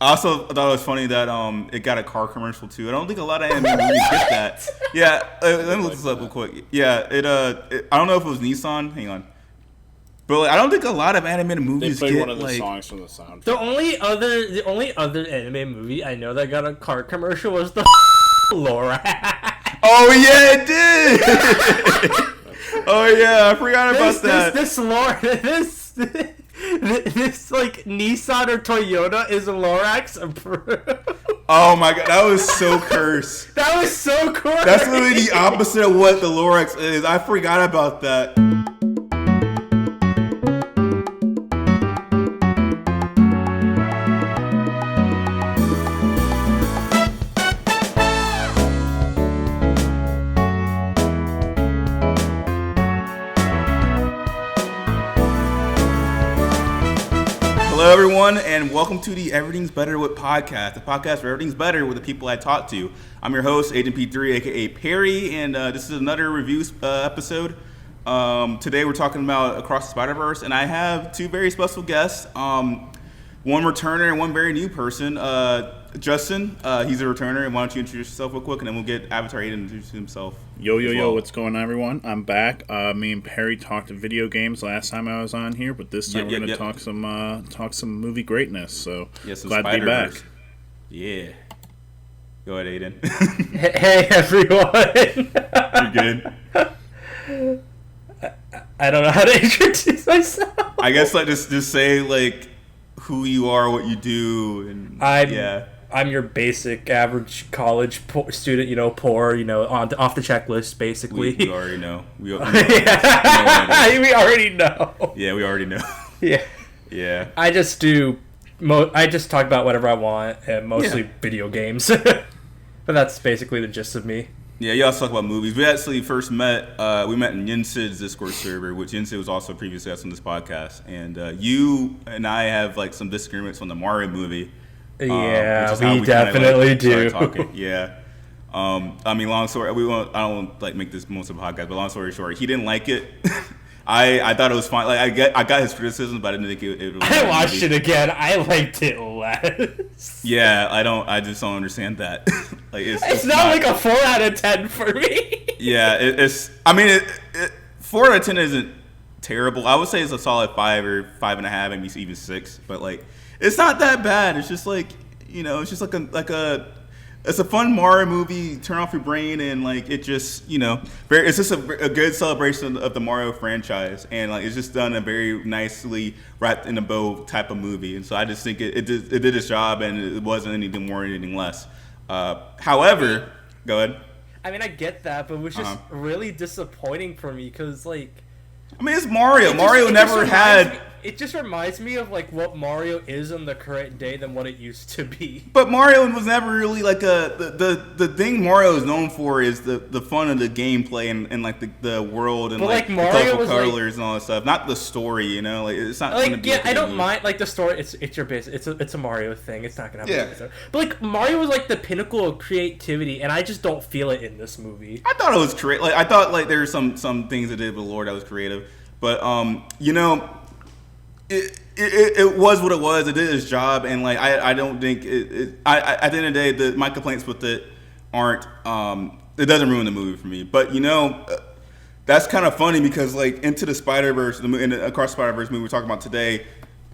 I also thought it was funny that it got a car commercial too. I don't think a lot of anime movies get that. Yeah, let me look this up real quick. Yeah, I don't know if it was Nissan. Hang on. But like, I don't think a lot of animated movies they play get one of the like songs from the soundtrack. The only other anime movie I know that got a car commercial was the Laura. Oh yeah, it did. Oh yeah, I forgot about that. This Laura, this like Nissan or Toyota is Lorax approved. Oh my god, that was so cursed. That was so cool. That's literally the opposite of what the Lorax is. I forgot about that. Hello, everyone, and welcome to the Everything's Better with podcast, the podcast where everything's better with the people I talk to. I'm your host, Aidan P3, aka Perry, and this is another review episode. Today we're talking about Across the Spider-Verse, and I have two very special guests, one returner and one very new person. Justin, he's a returner, and why don't you introduce yourself real quick, and then we'll get Avatar Aidan to introduce himself. Yo, what's going on, everyone? I'm back. Me and Perry talked video games last time I was on here, but this time we're going to talk some movie greatness, so glad to be back. Yeah. Go ahead, Aidan. Hey everyone. You good? I don't know how to introduce myself. I guess like just say like who you are, what you do, and I'm your basic average college student, poor, off the checklist, basically. We already know. We already know. Yeah, we already know. Yeah. Yeah. I just talk about whatever I want, and mostly video games. But that's basically the gist of me. Yeah, you also talk about movies. We actually first met, in Yinsid's Discord server, which Yinsid was also a previous guest on this podcast. And you and I have like some disagreements on the Mario movie. Yeah, we definitely do. Yeah. I mean, long story. I don't like make this most of a podcast, but long story short, he didn't like it. I thought it was fine. Like I got his criticism, but I didn't think it was. I watched it again. I liked it less. Yeah, I just don't understand that. Like it's not like a 4 out of 10 for me. Yeah, it's. I mean, 4 out of 10 isn't terrible. I would say it's a solid 5 or 5.5, maybe even 6. But like, it's not that bad. It's just like it's just it's a fun Mario movie. Turn off your brain and like it just it's just a good celebration of the Mario franchise, and like it's just done a very nicely wrapped in a bow type of movie. And so I just think it did its job, and it wasn't anything more or anything less. However, go ahead. I mean, I get that, but it was just really disappointing for me because like. I mean, it's Mario. It just reminds me of like what Mario is in the current day than what it used to be. But Mario was never really like the thing Mario is known for is the fun of the gameplay and like the world and like the colorful colors and all that stuff. Not the story, like it's not. Like I don't mind like the story. It's your base. It's a Mario thing. It's not gonna have. Yeah. But like Mario was like the pinnacle of creativity, and I just don't feel it in this movie. I thought it was I thought like there were some things that did with the lore that was creative, but It was what it was. It did its job, and like I don't think at the end of the day, my complaints with it aren't. It doesn't ruin the movie for me. But that's kind of funny because like Into the Spider-Verse, Across the Spider-Verse movie we're talking about today,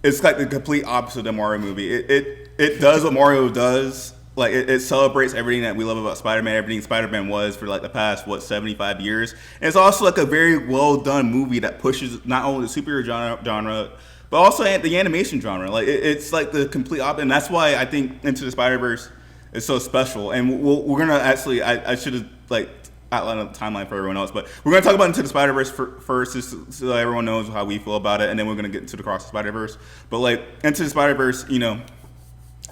it's like the complete opposite of the Mario movie. It does what Mario does. Like it celebrates everything that we love about Spider-Man, everything Spider-Man was for like the past 75 years. And it's also like a very well done movie that pushes not only the superhero genre but also the animation genre. Like it's like the complete opposite, and that's why I think Into the Spider-Verse is so special. And we're gonna actually, I should have like outlined a timeline for everyone else, but we're gonna talk about Into the Spider-Verse first, just so everyone knows how we feel about it, and then we're gonna get into the Across the Spider-Verse. But like Into the Spider-Verse,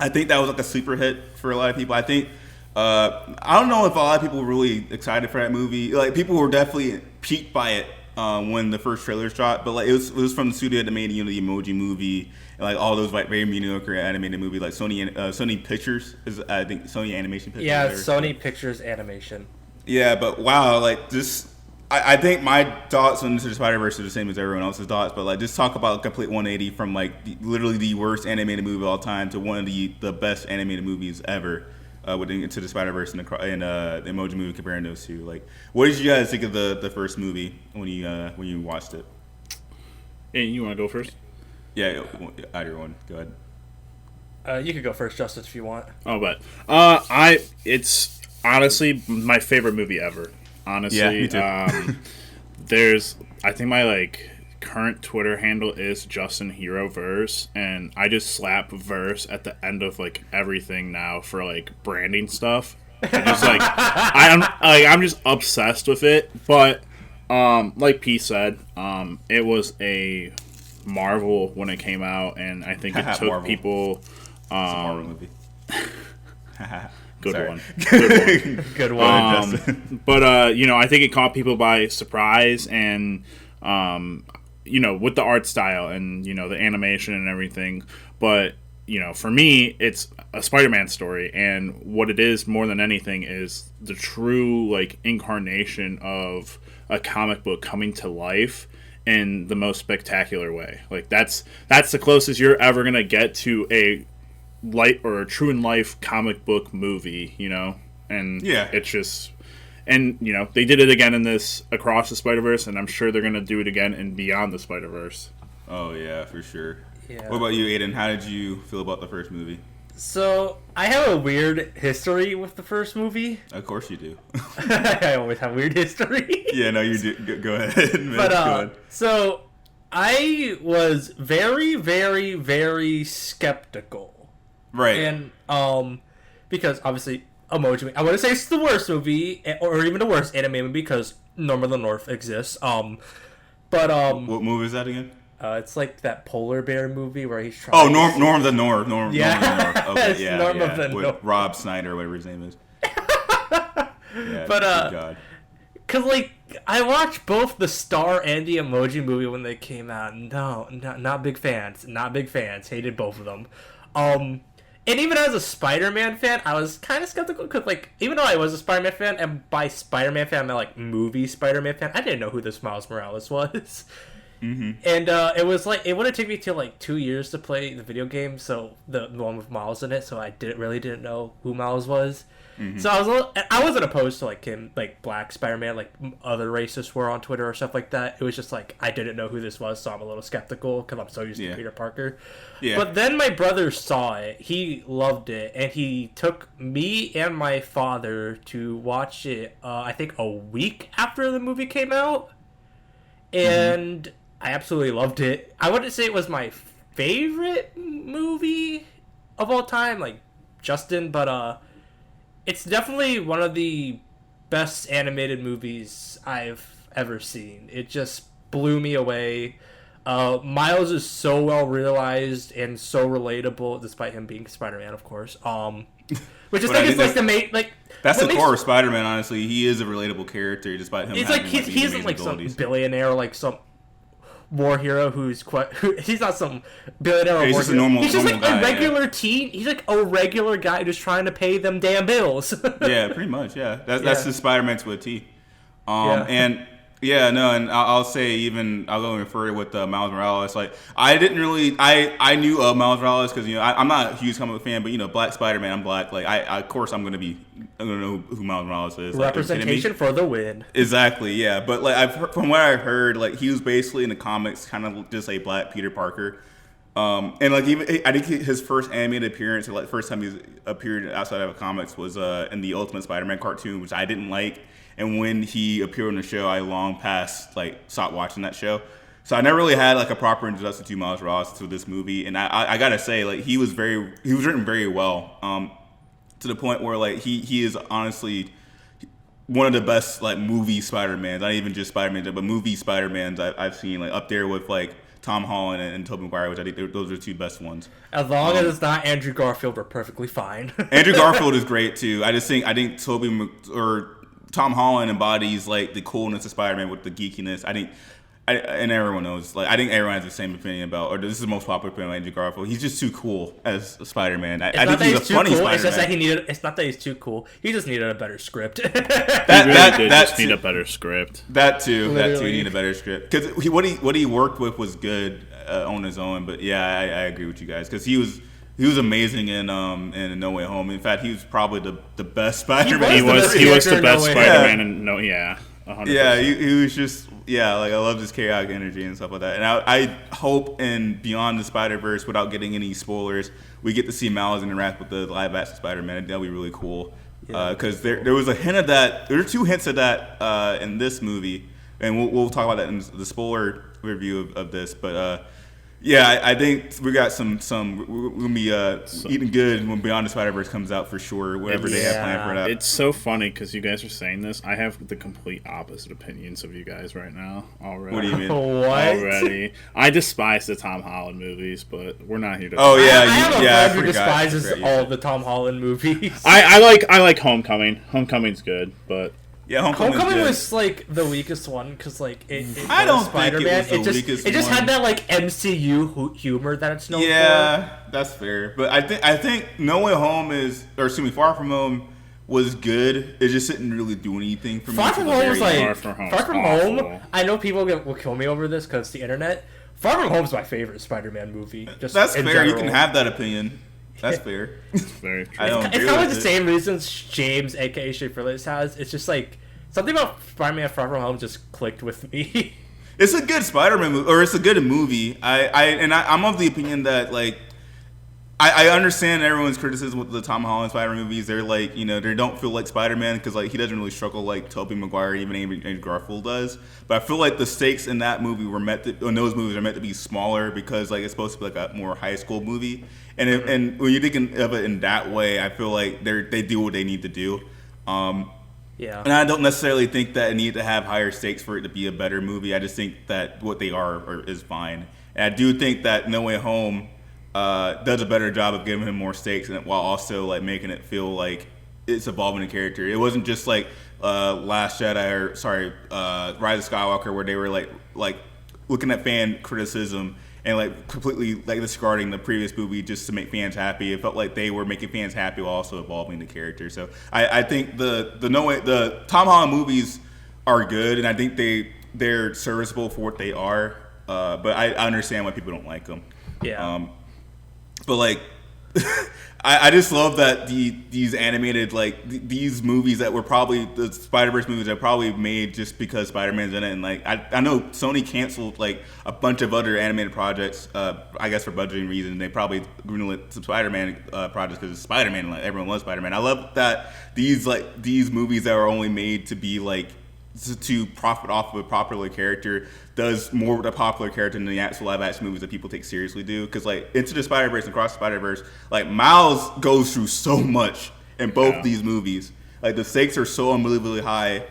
I think that was like a sleeper hit for a lot of people. I think I don't know if a lot of people were really excited for that movie. Like people were definitely piqued by it. When the first trailers dropped, but like it was from the studio that made the Emoji Movie and like all those like very mediocre animated movies like Sony Pictures is I think Sony Animation Pictures. Yeah, Sony Pictures Animation. Yeah, but wow, like this I think my thoughts on Into the Spider-Verse are the same as everyone else's thoughts, but like just talk about a complete 180 from like literally the worst animated movie of all time to one of the best animated movies ever. With Into the Spider-Verse and the Emoji Movie, comparing those two. Like, what did you guys think of the first movie when you watched it? Hey, you want to go first? Yeah, either one. Go ahead. You could go first, Justin, if you want. Oh, but it's honestly my favorite movie ever. Honestly, yeah, me too. I think my current Twitter handle is Justin Hero Verse, and I just slap verse at the end of everything now for branding stuff. And just I'm just obsessed with it. But like P said, it was a marvel when it came out, and I think it took people. It's a Marvel movie. Good Sorry. one. Good one. Good one. But I think it caught people by surprise, and with the art style and the animation and everything. But for me, it's a Spider-Man story, and what it is more than anything is the true incarnation of a comic book coming to life in the most spectacular way. That's the closest you're ever gonna get to a light or a true in life comic book movie, and it's just, and they did it again in this Across the Spider-Verse, and I'm sure they're gonna do it again in Beyond the Spider-Verse. Oh yeah, for sure. Yeah. What about you, Aidan? How did you feel about the first movie? So I have a weird history with the first movie. Of course you do. I always have weird history. Yeah, no, you do. Go ahead. Man. But go ahead. So I was very, very, very skeptical. Right. And because obviously Emoji, I wouldn't say it's the worst movie or even the worst anime movie because Norm of the North exists. But what movie is that again? It's like that polar bear movie where he's trying. Oh, Norm of the North. Norm Yeah. of the North. Okay, yeah, Norm yeah. of the With North. Rob Snyder, whatever his name is. Yeah, But good God. Cause I watched both the Star and the Emoji Movie when they came out. No, not big fans. Not big fans. Hated both of them. And even as a Spider-Man fan, I was kind of skeptical because, even though I was a Spider-Man fan, and by Spider-Man fan, I meant, movie Spider-Man fan, I didn't know who this Miles Morales was. Mm-hmm. And it was, it would have taken me till, 2 years to play the video game, so the one with Miles in it, so I didn't know who Miles was. Mm-hmm. So I wasn't opposed to, him, Black Spider-Man, other racists were on Twitter or stuff like that. It was just, I didn't know who this was, so I'm a little skeptical because I'm so used to Peter Parker. Yeah. But then my brother saw it. He loved it, and he took me and my father to watch it, I think, a week after the movie came out. And I absolutely loved it. I wouldn't say it was my favorite movie of all time, Justin, but it's definitely one of the best animated movies I've ever seen. It just blew me away. Miles is so well realized and so relatable, despite him being Spider-Man, of course. Which I think is the main that's the core of Spider-Man. Honestly, he is a relatable character, despite him. It's having, he isn't some billionaire, some war hero he's not some billionaire. He's just a normal. He's just guy, a regular teen. He's a regular guy just trying to pay them damn bills. Yeah, pretty much. Yeah, that's the Spider-Man to a T. And yeah, no, and I'll say I'll go even further with Miles Morales. I didn't really, I knew of Miles Morales because I'm not a huge comic book fan, but Black Spider-Man, I'm black. Of course I'm gonna know who Miles Morales is. Representation for the win. Exactly, yeah. But I've heard, from what I've heard, he was basically in the comics kind of just a black Peter Parker. And even I think his first animated appearance, or first time he appeared outside of comics, was in the Ultimate Spider-Man cartoon, which I didn't like. And when he appeared on the show, I long past stopped watching that show. So I never really had a proper introduction to Miles Morales to this movie. And I gotta say, he was written very well, to the point where he is honestly one of the best movie Spider-Mans. Not even just Spider-Man, but movie Spider-Mans I've seen, up there with Tom Holland and Tobey Maguire, which I think those are the two best ones. As long as it's not Andrew Garfield, we're perfectly fine. Andrew Garfield is great too. I think Tom Holland embodies the coolness of Spider-Man with the geekiness. I and everyone knows, like, I think everyone has the same opinion about, or this is the most popular opinion on Andrew Garfield. He's just too cool as Spider-Man. I think he's a funny cool. Spider-Man. It's just that it's not that he's too cool. He just needed a better script. He really did just need a better script. That too. You need a better script. Because what he worked with was good on his own. But yeah, I agree with you guys. Because he was amazing in No Way Home. In fact, he was probably the best Spider-Man. He was the best Spider-Man, and 100%. Yeah, he was just like, I love his chaotic energy and stuff like that. And I hope in Beyond the Spider-Verse, without getting any spoilers, we get to see Miles interact with the live action Spider-Man. That'll be really cool. Because there was a hint of that. There were 2 hints of that in this movie, and we'll talk about that in the spoiler review of this. But yeah, I think we got some. We're gonna be eating good when Beyond the Spider-Verse comes out for sure. Whatever they have planned for that. It's so funny because you guys are saying this. I have the complete opposite opinions of you guys right now already. What do you mean? What? Already, I despise the Tom Holland movies, but we're not here to. Oh yeah, I have a friend who forgot. despises all the Tom Holland movies. I like Homecoming. Homecoming's good, but. Yeah, Homecoming was like the weakest one because like it I don't Spider-Man. think it was the weakest It just one. had that like MCU humor that it's known for. Yeah, that's fair. But I think No Way Home Far From Home was good. It just didn't really do anything for me. Far From Home was like Far From Home. I know people will kill me over this because the internet. Far From Home is my favorite Spider-Man movie. Just that's in fair. general. You can have that opinion. That's fair. It's very true. It's kind of like the same reasons James, aka Shifterless, has. It's just like something about Spider-Man Far From Home just clicked with me. It's a good Spider-Man movie, or it's a good movie. I'm of the opinion that like I understand everyone's criticism with the Tom Holland Spider-Man movies. They're like, they don't feel like Spider-Man because like he doesn't really struggle like Tobey Maguire, even Andrew Garfield does. But I feel like the stakes in that movie those movies are meant to be smaller because like it's supposed to be like a more high school movie. And and when you're thinking of it in that way, I feel like they do what they need to do. Yeah. And I don't necessarily think that it needs to have higher stakes for it to be a better movie. I just think that what they are is fine. And I do think that No Way Home does a better job of giving him more stakes and while also like making it feel like it's evolving the character. It wasn't just like Rise of Skywalker where they were like looking at fan criticism and like completely like discarding the previous movie just to make fans happy. It felt like they were making fans happy while also evolving the character. So I think the Tom Holland movies are good, and I think they're serviceable for what they are. But I understand why people don't like them. Yeah. But like, I just love that these animated these movies that were probably the Spiderverse movies that probably made just because Spider-Man's in it, and like I know Sony canceled like a bunch of other animated projects, I guess for budgeting reasons. They probably greenlit some Spider-Man projects because it's Spider-Man, and like everyone loves Spider-Man. I love that these movies that are only made to be like to profit off of a popular character does more with a popular character than the actual live action movies that people take seriously do. Because like Into the Spider-Verse and Across the Spider-Verse, like Miles goes through so much in both these movies. Like the stakes are so unbelievably high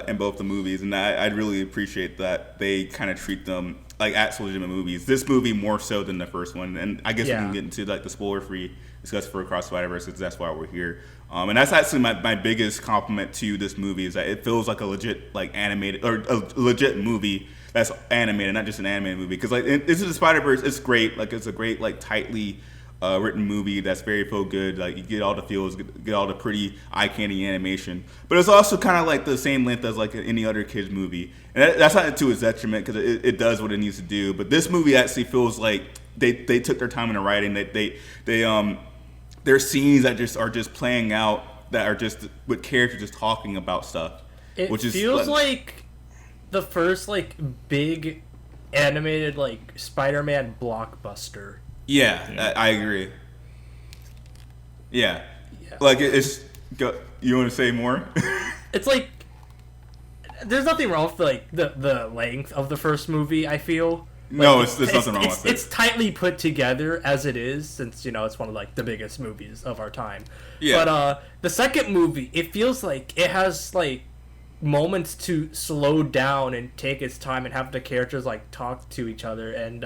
in both the movies, and I really appreciate that they kind of treat them like actual legitimate movies. This movie more so than the first one, and I guess we can get into like the spoiler-free discussion for Across the Spider-Verse because that's why we're here. And that's actually my biggest compliment to this movie is that it feels like a legit like animated or a legit movie that's animated, not just an animated movie. Because like Into the Spider-Verse, it's great. Like it's a great like tightly written movie that's very feel good. Like you get all the feels, get all the pretty eye candy animation. But it's also kind of like the same length as like any other kids movie, and that's not to its detriment because it does what it needs to do. But this movie actually feels like they took their time in the writing. There's scenes that just are just playing out that are just with characters just talking about stuff. It feels like the first like big animated like Spider-Man blockbuster. Yeah. I agree. Yeah. Like it's. You want to say more? It's like there's nothing wrong with like the length of the first movie. I feel. No, there's nothing wrong with it. It's tightly put together as it is, since it's one of like the biggest movies of our time. Yeah. But the second movie, it feels like it has like moments to slow down and take its time and have the characters like talk to each other. And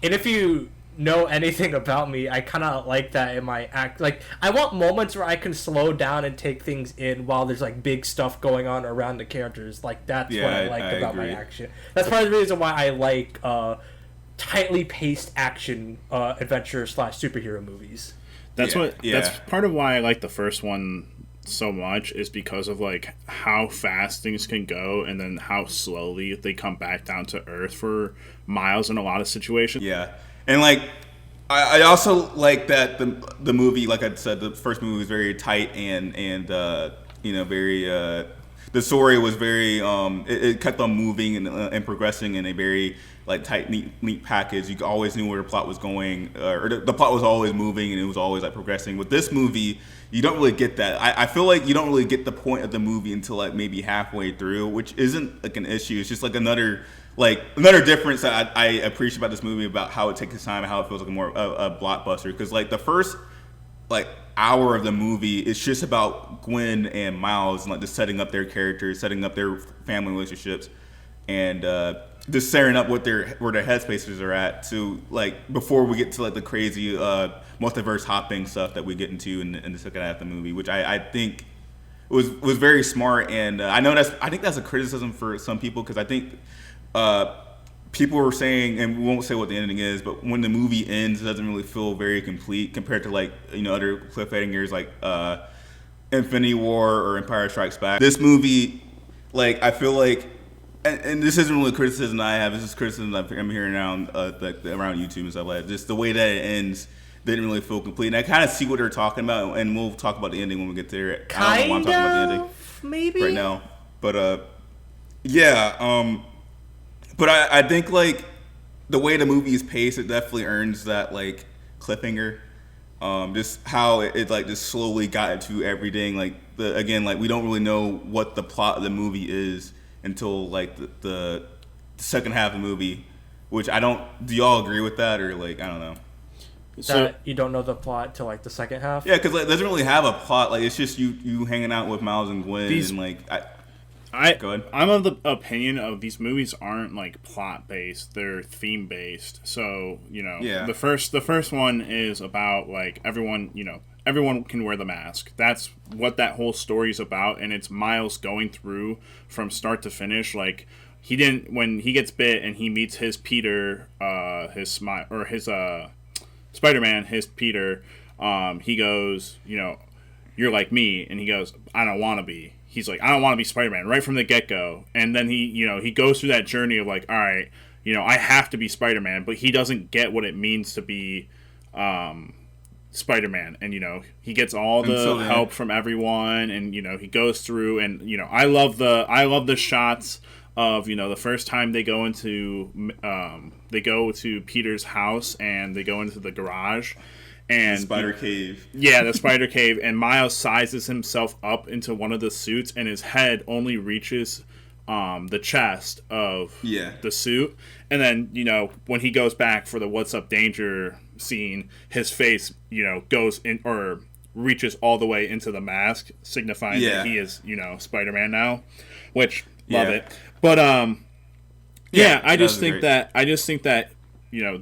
if you know anything about me, I kind of like that in my act. Like, I want moments where I can slow down and take things in while there's like big stuff going on around the characters. Like, that's what I like about agree. my action. That's part of the reason why I like tightly paced action adventure / superhero movies. That's part of why I like the first one so much, is because of like how fast things can go and then how slowly they come back down to earth for Miles in a lot of situations. Yeah, and like I also like that the movie, like I said, the first movie was very tight and very the story was very it kept on moving and progressing in a very like tight, neat package. You always knew where the plot was going, or the plot was always moving and it was always like progressing. With this movie, you don't really get that. I feel like you don't really get the point of the movie until like maybe halfway through, which isn't like an issue. It's just like another difference that I appreciate about this movie, about how it takes its time and how it feels like a blockbuster. Because like the first like hour of the movie, it's just about Gwen and Miles and like just setting up their characters, setting up their family relationships, and just setting up where their headspaces are at, to like before we get to like the crazy multiverse hopping stuff that we get into in the second half of the movie, which I think was very smart. And I think that's a criticism for some people, because I think people were saying, and we won't say what the ending is, but when the movie ends, it doesn't really feel very complete compared to like other cliffhangers like Infinity War or Empire Strikes Back. This movie, like, I feel like, and this isn't really criticism I have, it's just criticism I'm hearing around around YouTube and stuff like that. Just the way that it ends didn't really feel complete. And I kind of see what they're talking about, and we'll talk about the ending when we get there. I don't know why I'm talking about the ending maybe right now, but but I think like the way the movie is paced, it definitely earns that like cliffhanger. Just how it like just slowly got into everything. Like we don't really know what the plot of the movie is until like the second half of the movie, which I don't. Do y'all agree with that, or like I don't know? So you don't know the plot till like the second half? Yeah, because like, it doesn't really have a plot. Like it's just you hanging out with Miles and Gwen, and like go ahead. I'm of the opinion of these movies aren't like plot based; they're theme based. So the first one is about like everyone can wear the mask. That's what that whole story is about, and it's Miles going through from start to finish. Like when he gets bit and he meets his Peter, his Spider-Man, his Peter. He goes, you're like me, and he goes, I don't want to be. He's like, I don't want to be Spider-Man right from the get-go. And then he goes through that journey of like, all right, I have to be Spider-Man, but he doesn't get what it means to be Spider-Man. And he gets all the help from everyone, and he goes through, and I love the shots of the first time they go to Peter's house, and they go into the garage. And the Spider Cave. Yeah, the Spider Cave. And Miles sizes himself up into one of the suits, and his head only reaches the chest of the suit. And then, when he goes back for the What's Up Danger scene, his face, goes in or reaches all the way into the mask, signifying that he is, Spider-Man now. Which, love it. But, I just think that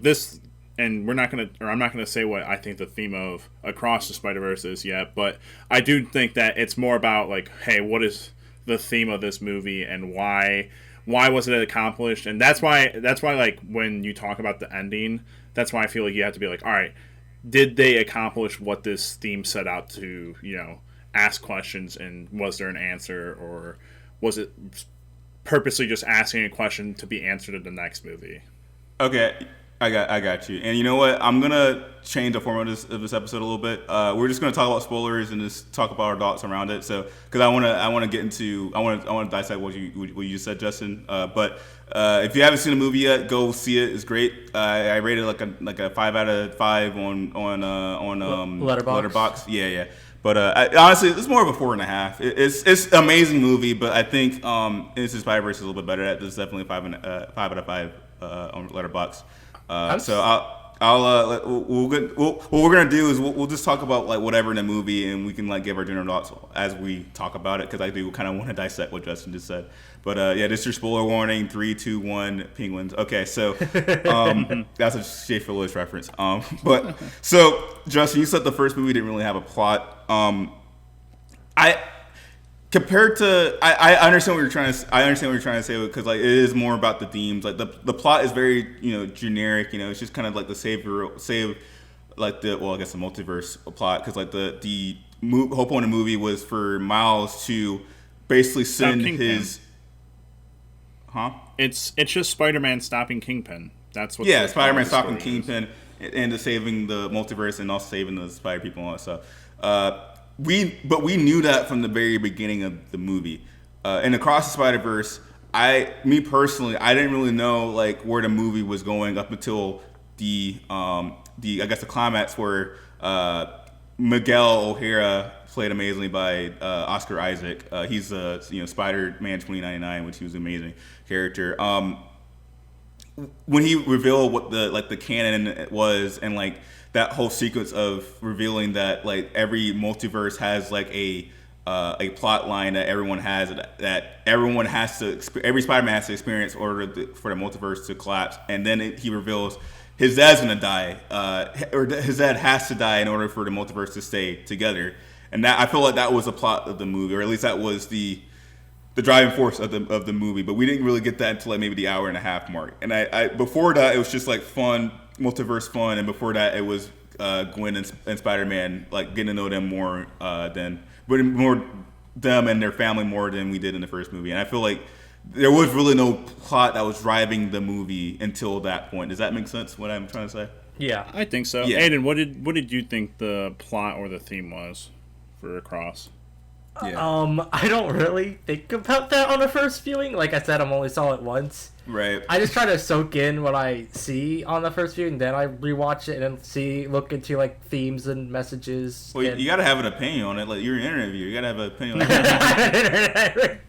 this... And I'm not gonna say what I think the theme of Across the Spider-Verse is yet, but I do think that it's more about like, hey, what is the theme of this movie, and why was it accomplished? And that's why like when you talk about the ending, that's why I feel like you have to be like, all right, did they accomplish what this theme set out to, ask questions, and was there an answer, or was it purposely just asking a question to be answered in the next movie? Okay. I got you. And you know what? I'm gonna change the format of this episode a little bit. We're just gonna talk about spoilers and just talk about our thoughts around it. So, because I want to dissect what you just said, Justin. But if you haven't seen the movie yet, go see it. It's great. I rated it like a 5 out of 5 on Letterboxd. Yeah. But honestly, it's more of a 4.5. It's an amazing movie, but I think Into Spider-Verse is a little bit better. It's definitely 5 out of 5 on Letterboxd. So what we're gonna do is we'll just talk about like whatever in the movie, and we can like give our general thoughts as we talk about it, because I do kind of want to dissect what Justin just said. But yeah, this is your spoiler warning. 3, 2, 1, penguins. Okay, so that's a Schaefer Lewis reference. But so Justin, you said the first movie didn't really have a plot. I understand what you're trying to. I understand what you're trying to say, because like it is more about the themes. Like the plot is very generic. It's just kind of like the save like the I guess the multiverse plot, because like the whole point of the movie was for Miles to basically send his. It's just Spider-Man stopping Kingpin. That's what. Yeah, Spider-Man stopping Kingpin and saving the multiverse, and also saving the Spider people and all that stuff. We knew that from the very beginning of the movie. And Across the Spider-Verse, me personally, I didn't really know like where the movie was going up until the I guess the climax, where Miguel O'Hara, played amazingly by Oscar Isaac. He's Spider-Man 2099, which he was an amazing character. When he revealed what the canon was, and like that whole sequence of revealing that like every multiverse has like a plot line that everyone has every Spider-Man has to experience in order for the multiverse to collapse, and then he reveals his dad's gonna die, or his dad has to die in order for the multiverse to stay together, and that I feel like that was the plot of the movie, or at least that was the driving force of the movie. But we didn't really get that until like maybe the hour and a half mark, and I before that it was just like fun. Multiverse fun, and before that it was Gwen and Spider-Man, like getting to know them more more them and their family more than we did in the first movie. And I feel like there was really no plot that was driving the movie until that point. Does that make sense, what I'm trying to say? Yeah, I think so. Yeah. Aidan, what did you think the plot or the theme was for Across? Yeah. I don't really think about that on the first viewing. Like I said, I'm only saw it once. Right. I just try to soak in what I see on the first viewing, then I rewatch it and then look into like themes and messages. Well, you gotta have an opinion on it. Like you're an interviewer, you gotta have an opinion on it.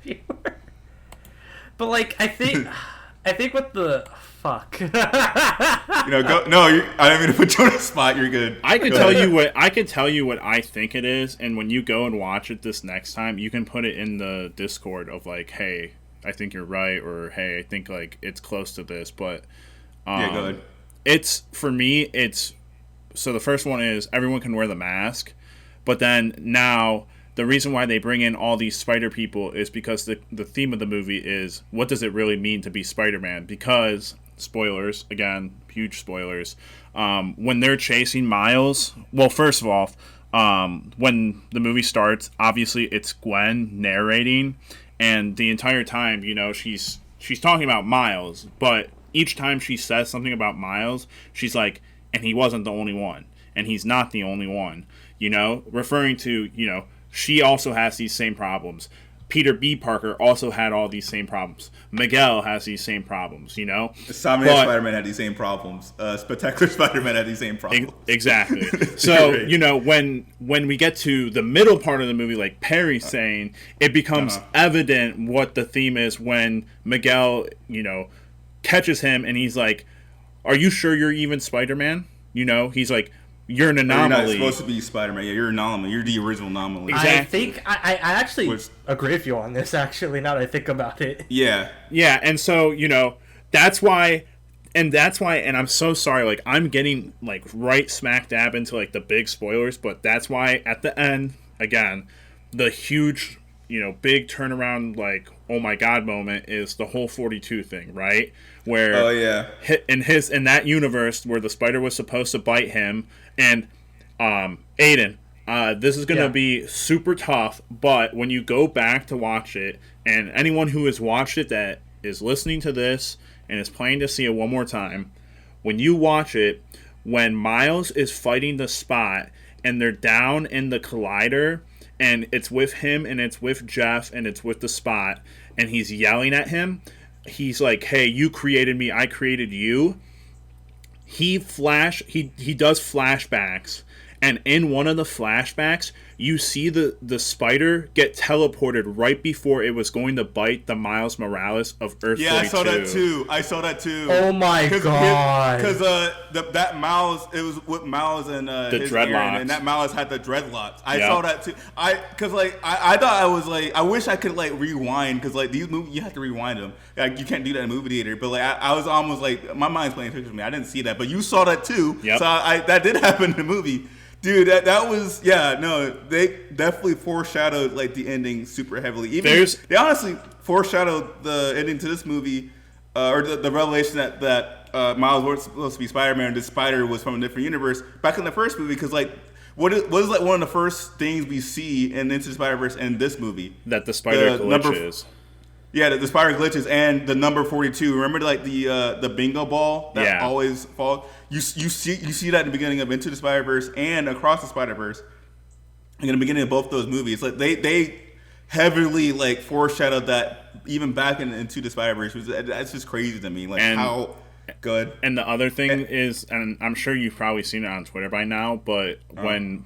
But like I think with the fuck. I didn't mean to put you on the spot. You're good. I can tell you what I think it is, and when you go and watch it this next time, you can put it in the Discord of like, hey, I think you're right, or hey, I think like it's close to this. But yeah, go ahead. It's for me. So the first one is everyone can wear the mask, but then now the reason why they bring in all these spider people is because the theme of the movie is what does it really mean to be Spider-Man? Because spoilers, again, huge spoilers. When they're chasing Miles, well, first of all, when the movie starts, obviously it's Gwen narrating, and the entire time, she's talking about Miles, but each time she says something about Miles, she's like, and he wasn't the only one, and he's not the only one, referring to, she also has these same problems. Peter B. Parker also had all these same problems. Miguel has these same problems, Spider-Man had these same problems. Spectacular Spider-Man had these same problems. Exactly. So, when we get to the middle part of the movie, like Perry's saying, it becomes evident what the theme is when Miguel, catches him and he's like, are you sure you're even Spider-Man? He's like, you're an anomaly. You're not supposed to be Spider-Man. Yeah, you're an anomaly. You're the original anomaly. Exactly. I think I actually agree with you on this, actually, now that I think about it. Yeah. Yeah, and so, that's why, and I'm so sorry, like, I'm getting, like, right smack dab into, like, the big spoilers, but that's why, at the end, again, the huge, big turnaround, like, oh my god moment is the whole 42 thing, right? Where in that universe where the spider was supposed to bite him, and Aidan, this is gonna be super tough, but when you go back to watch it, and anyone who has watched it that is listening to this and is planning to see it one more time, when you watch it, when Miles is fighting the Spot and they're down in the collider, and it's with him and it's with Jeff and it's with the Spot, and he's yelling at him, he's like, hey, you created me, I created you. He does flashbacks, And in one of the flashbacks, you see the spider get teleported right before it was going to bite the Miles Morales of Earth 42. Yeah, I saw that too. Oh my god! Because that Miles, it was with Miles and his dreadlocks, Aaron, and that Miles had the dreadlocks. I Yep. saw that too. I thought I was like, I wish I could like rewind, because like these movies you have to rewind them. Like you can't do that in a movie theater. But like I was almost like, my mind's playing tricks with me. I didn't see that, but you saw that too. Yep. So that did happen in the movie. Dude, that was, yeah, no, they definitely foreshadowed like the ending super heavily. They honestly foreshadowed the ending to this movie, or the revelation that Miles was supposed to be Spider-Man, and this spider was from a different universe back in the first movie. Because like, what is like one of the first things we see in Into the Spider-Verse in this movie? That the spider glitches. Yeah, the spider glitches and the number 42. Remember, like the bingo ball that always falls. You see that in the beginning of Into the Spider-Verse and Across the Spider-Verse. In the beginning of both those movies, like they heavily like foreshadowed that even back Into the Spider-Verse. That's just crazy to me. Like how good. And the other thing is, and I'm sure you've probably seen it on Twitter by now, but when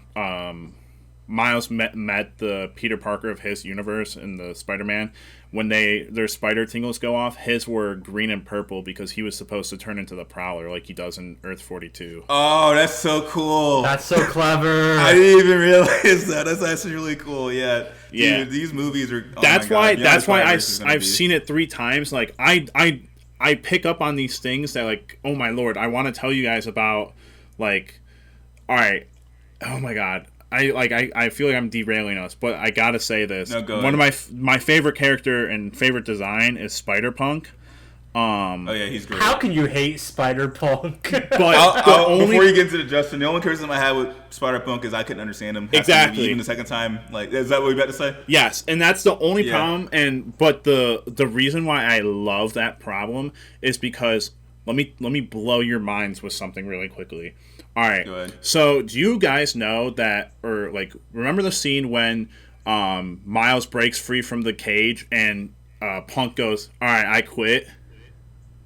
Miles met the Peter Parker of his universe in the Spider-Man, when their spider tingles go off, his were green and purple because he was supposed to turn into the Prowler like he does in Earth 42. Oh, that's so cool. That's so clever. I didn't even realize that. That's actually really cool. Yeah. Yeah. Dude, these movies are. Oh that's why I've be. seen it 3 times. Like I pick up on these things that, like, oh my lord, I want to tell you guys about, like, all right, oh my god. I feel like I'm derailing us, but I gotta say this. No, go One ahead. of my favorite character and favorite design is Spider-Punk. Oh yeah, he's great. How can you hate Spider-Punk? But before you get into the Justin, the only criticism I had with Spider-Punk is I couldn't understand him. Exactly. Even the second time. Like, is that what you're about to say? Yes, and that's the only Yeah. problem. But the reason why I love that problem is because let me blow your minds with something really quickly. All right. Go ahead. So, do you guys know that, or like, remember the scene when Miles breaks free from the cage and Punk goes, "All right, I quit."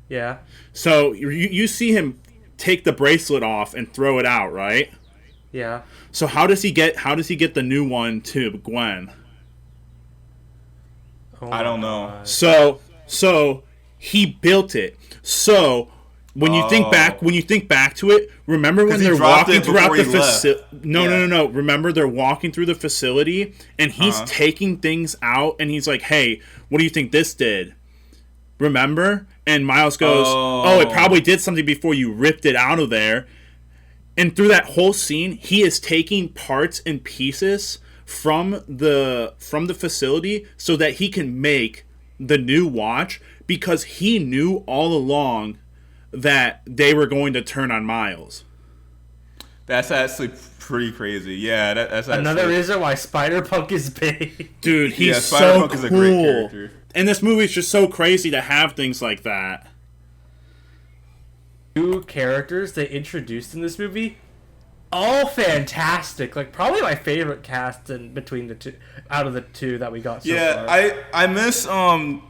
Yeah. So you see him take the bracelet off and throw it out, right? Yeah. So how does he get the new one to Gwen? Oh I don't my know. God. So he built it. So when you think back to it, remember when he they're dropped walking it throughout before the he left. facility? Yeah. No. Remember they're walking through the facility and he's taking things out and he's like, "Hey, what do you think this did?" Remember? And Miles goes, "Oh, it probably did something before you ripped it out of there." And through that whole scene, he is taking parts and pieces from the facility so that he can make the new watch, because he knew all along that they were going to turn on Miles. That's actually pretty crazy. Yeah, that's Another actually, reason why Spider-Punk is big. Dude, he's so Spider-Punk cool. is a great character. And this movie's just so crazy to have things like that. New characters they introduced in this movie, all fantastic. Like, probably my favorite cast in between the two, out of the two that we got so Yeah, far. I miss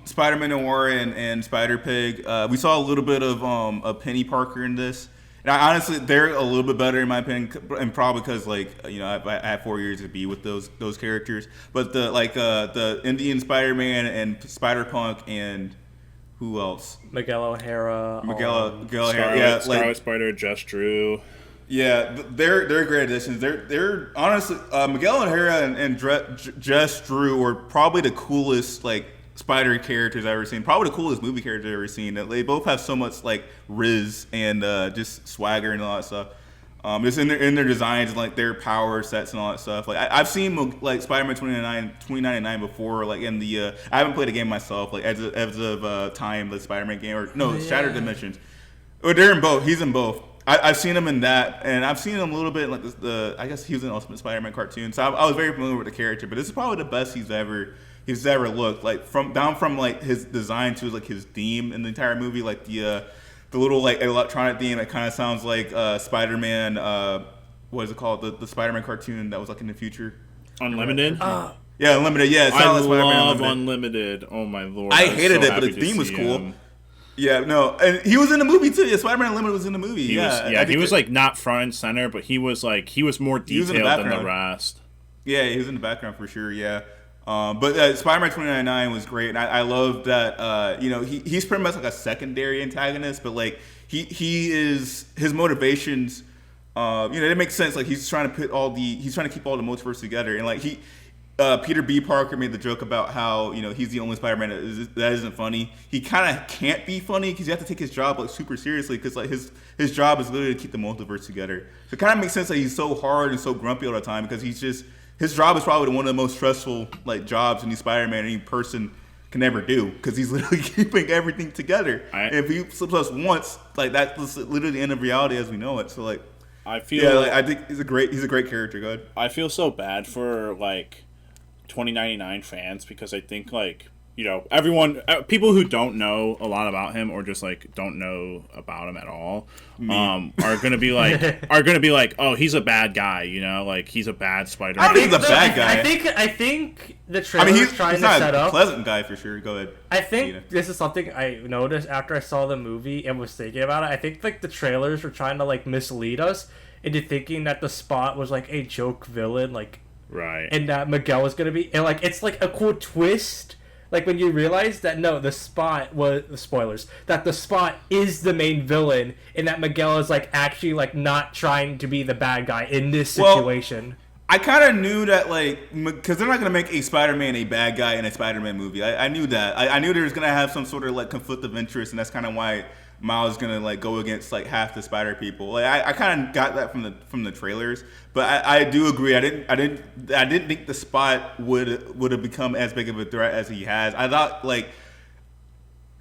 Spider-Man Noir and Spider-Pig. We saw a little bit of Penny Parker in this. And honestly, they're a little bit better in my opinion, and probably because I had 4 years to be with those characters. But the Indian Spider-Man and Spider-Punk and who else? Miguel O'Hara. O'Hara, yeah, Scarlet Spider, Just Drew. Yeah, they're great additions. They're honestly Miguel O'Hara and Just Drew were probably the coolest Spider characters I've ever seen. Probably the coolest movie characters I've ever seen. They both have so much riz and just swagger and all that stuff. Just in their designs and their power sets and all that stuff. I've seen Spider-Man 2099 before. In the I haven't played a game myself. As of time, the Spider-Man game Shattered Dimensions. Or they're in both. He's in both. I've seen him in that, and I've seen him a little bit in I guess he was in Ultimate Spider-Man cartoon. So I was very familiar with the character. But this is probably the best he's ever looked. From his design to his theme in the entire movie. The little electronic theme that kind of sounds like Spider-Man. What is it called? The Spider-Man cartoon that was in the future. Unlimited. Yeah, Unlimited. Yeah, it I sounds like Spider-Man love Unlimited. Unlimited. Oh my lord! I was hated so it, but happy the to theme was see cool. him. Yeah, no, and he was in the movie too. Yeah, Spider-Man Unlimited was in the movie. He was like not front and center, but he was more detailed than the rest. Yeah, he was in the background for sure. Yeah, but Spider-Man 2099 was great, and I love that. He's pretty much like a secondary antagonist, but like he is his motivations. It makes sense. Like he's trying to keep all the multiverse together, and like Peter B. Parker made the joke about how he's the only Spider-Man that isn't funny. He kind of can't be funny because you have to take his job like super seriously because like his job is literally to keep the multiverse together. So it kind of makes sense that he's so hard and so grumpy all the time because his job is probably one of the most stressful like jobs any Spider-Man, any person can ever do because he's literally keeping everything together. And if he slips us once, like that's literally the end of reality as we know it. So like I think he's a great character. Go ahead. I feel so bad for like 2099 fans because I think like everyone people who don't know a lot about him or just like don't know about him at all are gonna be like oh, he's a bad guy, like he's a bad Spider-Man. I think he's a bad guy. I think the trailer is trying to set up a pleasant guy for sure. Go ahead. I think this is something I noticed after I saw the movie and was thinking about it. I think like the trailers were trying to like mislead us into thinking that the Spot was like a joke villain, like right, and that Miguel was gonna be, and like it's like a cool twist. Like when you realize that no, the Spot was spoilers. That the Spot is the main villain, and that Miguel is like actually like not trying to be the bad guy in this situation. Well, I kind of knew that like because they're not gonna make a Spider-Man a bad guy in a Spider-Man movie. I knew that. I knew there was gonna have some sort of like conflict of interest, and that's kind of why Miles is gonna like go against like half the Spider people. Like I kind of got that from the trailers, but I do agree. I didn't think the Spot would have become as big of a threat as he has. I thought like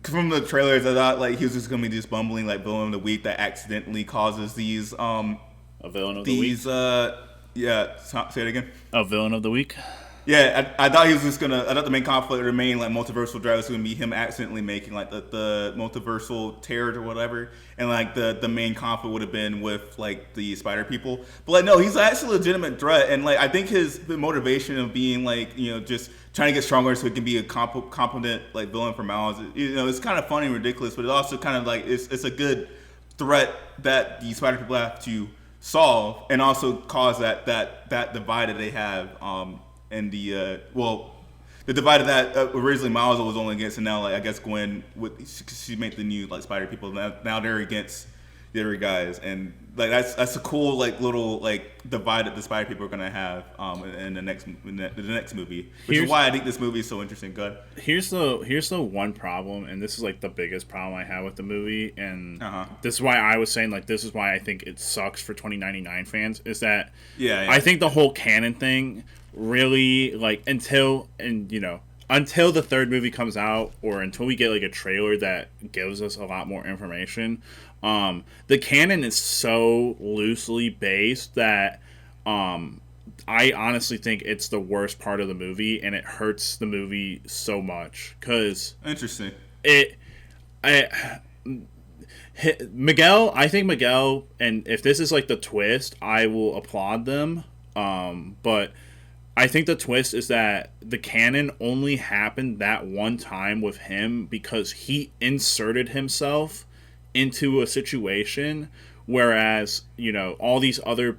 from the trailers, I thought like he was just gonna be this bumbling like villain of the week that accidentally causes these a villain of the week. Say it again. A villain of the week. Yeah, I thought he was just gonna. I thought the main conflict or the main like multiversal drive was gonna be him accidentally making like the multiversal tears or whatever, and like the main conflict would have been with like the Spider people. But like no, he's actually a legitimate threat, and like I think his motivation of being like just trying to get stronger so he can be a competent like villain for Miles. It's kind of funny and ridiculous, but it also kind of like it's a good threat that the Spider people have to solve, and also cause that divide that they have. And the divide that originally Miles was only against, and now like I guess Gwen she made the new like Spider people. Now they're against the other guys, and like that's a cool like little like divide that the Spider people are gonna have in the next movie, which is why I think this movie is so interesting. Good. Here's the one problem, and this is like the biggest problem I have with the movie, and this is why I was saying like this is why I think it sucks for 2099 fans is that I think the whole canon thing really like until the third movie comes out or until we get like a trailer that gives us a lot more information, the canon is so loosely based that I honestly think it's the worst part of the movie and it hurts the movie so much because interesting Miguel, and if this is like the twist, I will applaud them, but I think the twist is that the canon only happened that one time with him because he inserted himself into a situation, whereas, all these other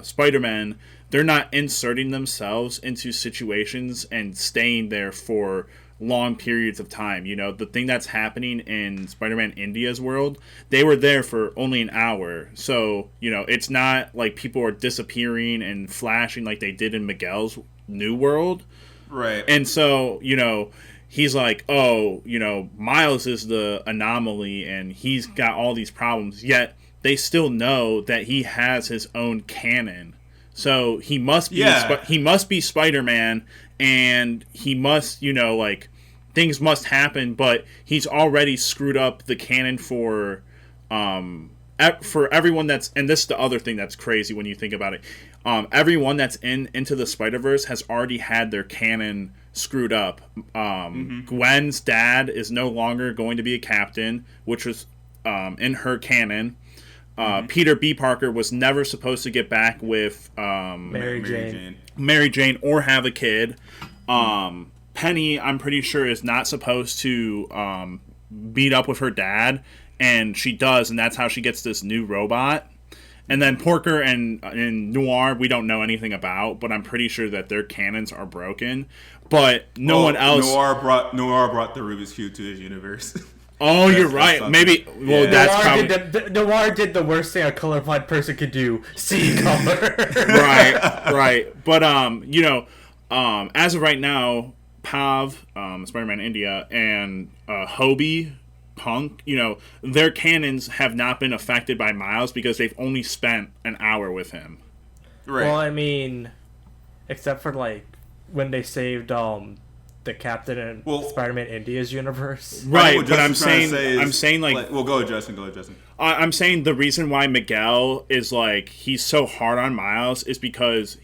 Spider-Men, they're not inserting themselves into situations and staying there for long periods of time. The thing that's happening in Spider-Man India's world, they were there for only an hour. So, it's not like people are disappearing and flashing like they did in Miguel's new world. Right. And so, he's like, oh, Miles is the anomaly and he's got all these problems. Yet they still know that he has his own canon. So he must be Spider-Man, and he must, things must happen, but he's already screwed up the canon for everyone that's, and this is the other thing that's crazy when you think about it. Everyone that's into the Spider-Verse has already had their canon screwed up. Gwen's dad is no longer going to be a captain, which was in her canon. Peter B. Parker was never supposed to get back with Mary Jane or have a kid. Penny, I'm pretty sure, is not supposed to meet up with her dad, and she does, and that's how she gets this new robot. And then Porker and Noir, we don't know anything about, but I'm pretty sure that their canons are broken. But no one else. Noir brought the Rubik's Cube to his universe. Oh, you're right. Maybe. Well, Yeah. that's Noir probably Noir did the worst thing a colorblind person could do: see color. right. But as of right now, Pav, Spider-Man India, and Hobie, Punk, their canons have not been affected by Miles because they've only spent an hour with him. Right. Well, I mean, except for like when they saved the Captain and Spider-Man India's universe. Right, but I'm saying well, go ahead, Justin. I'm saying the reason why Miguel is like he's so hard on Miles is because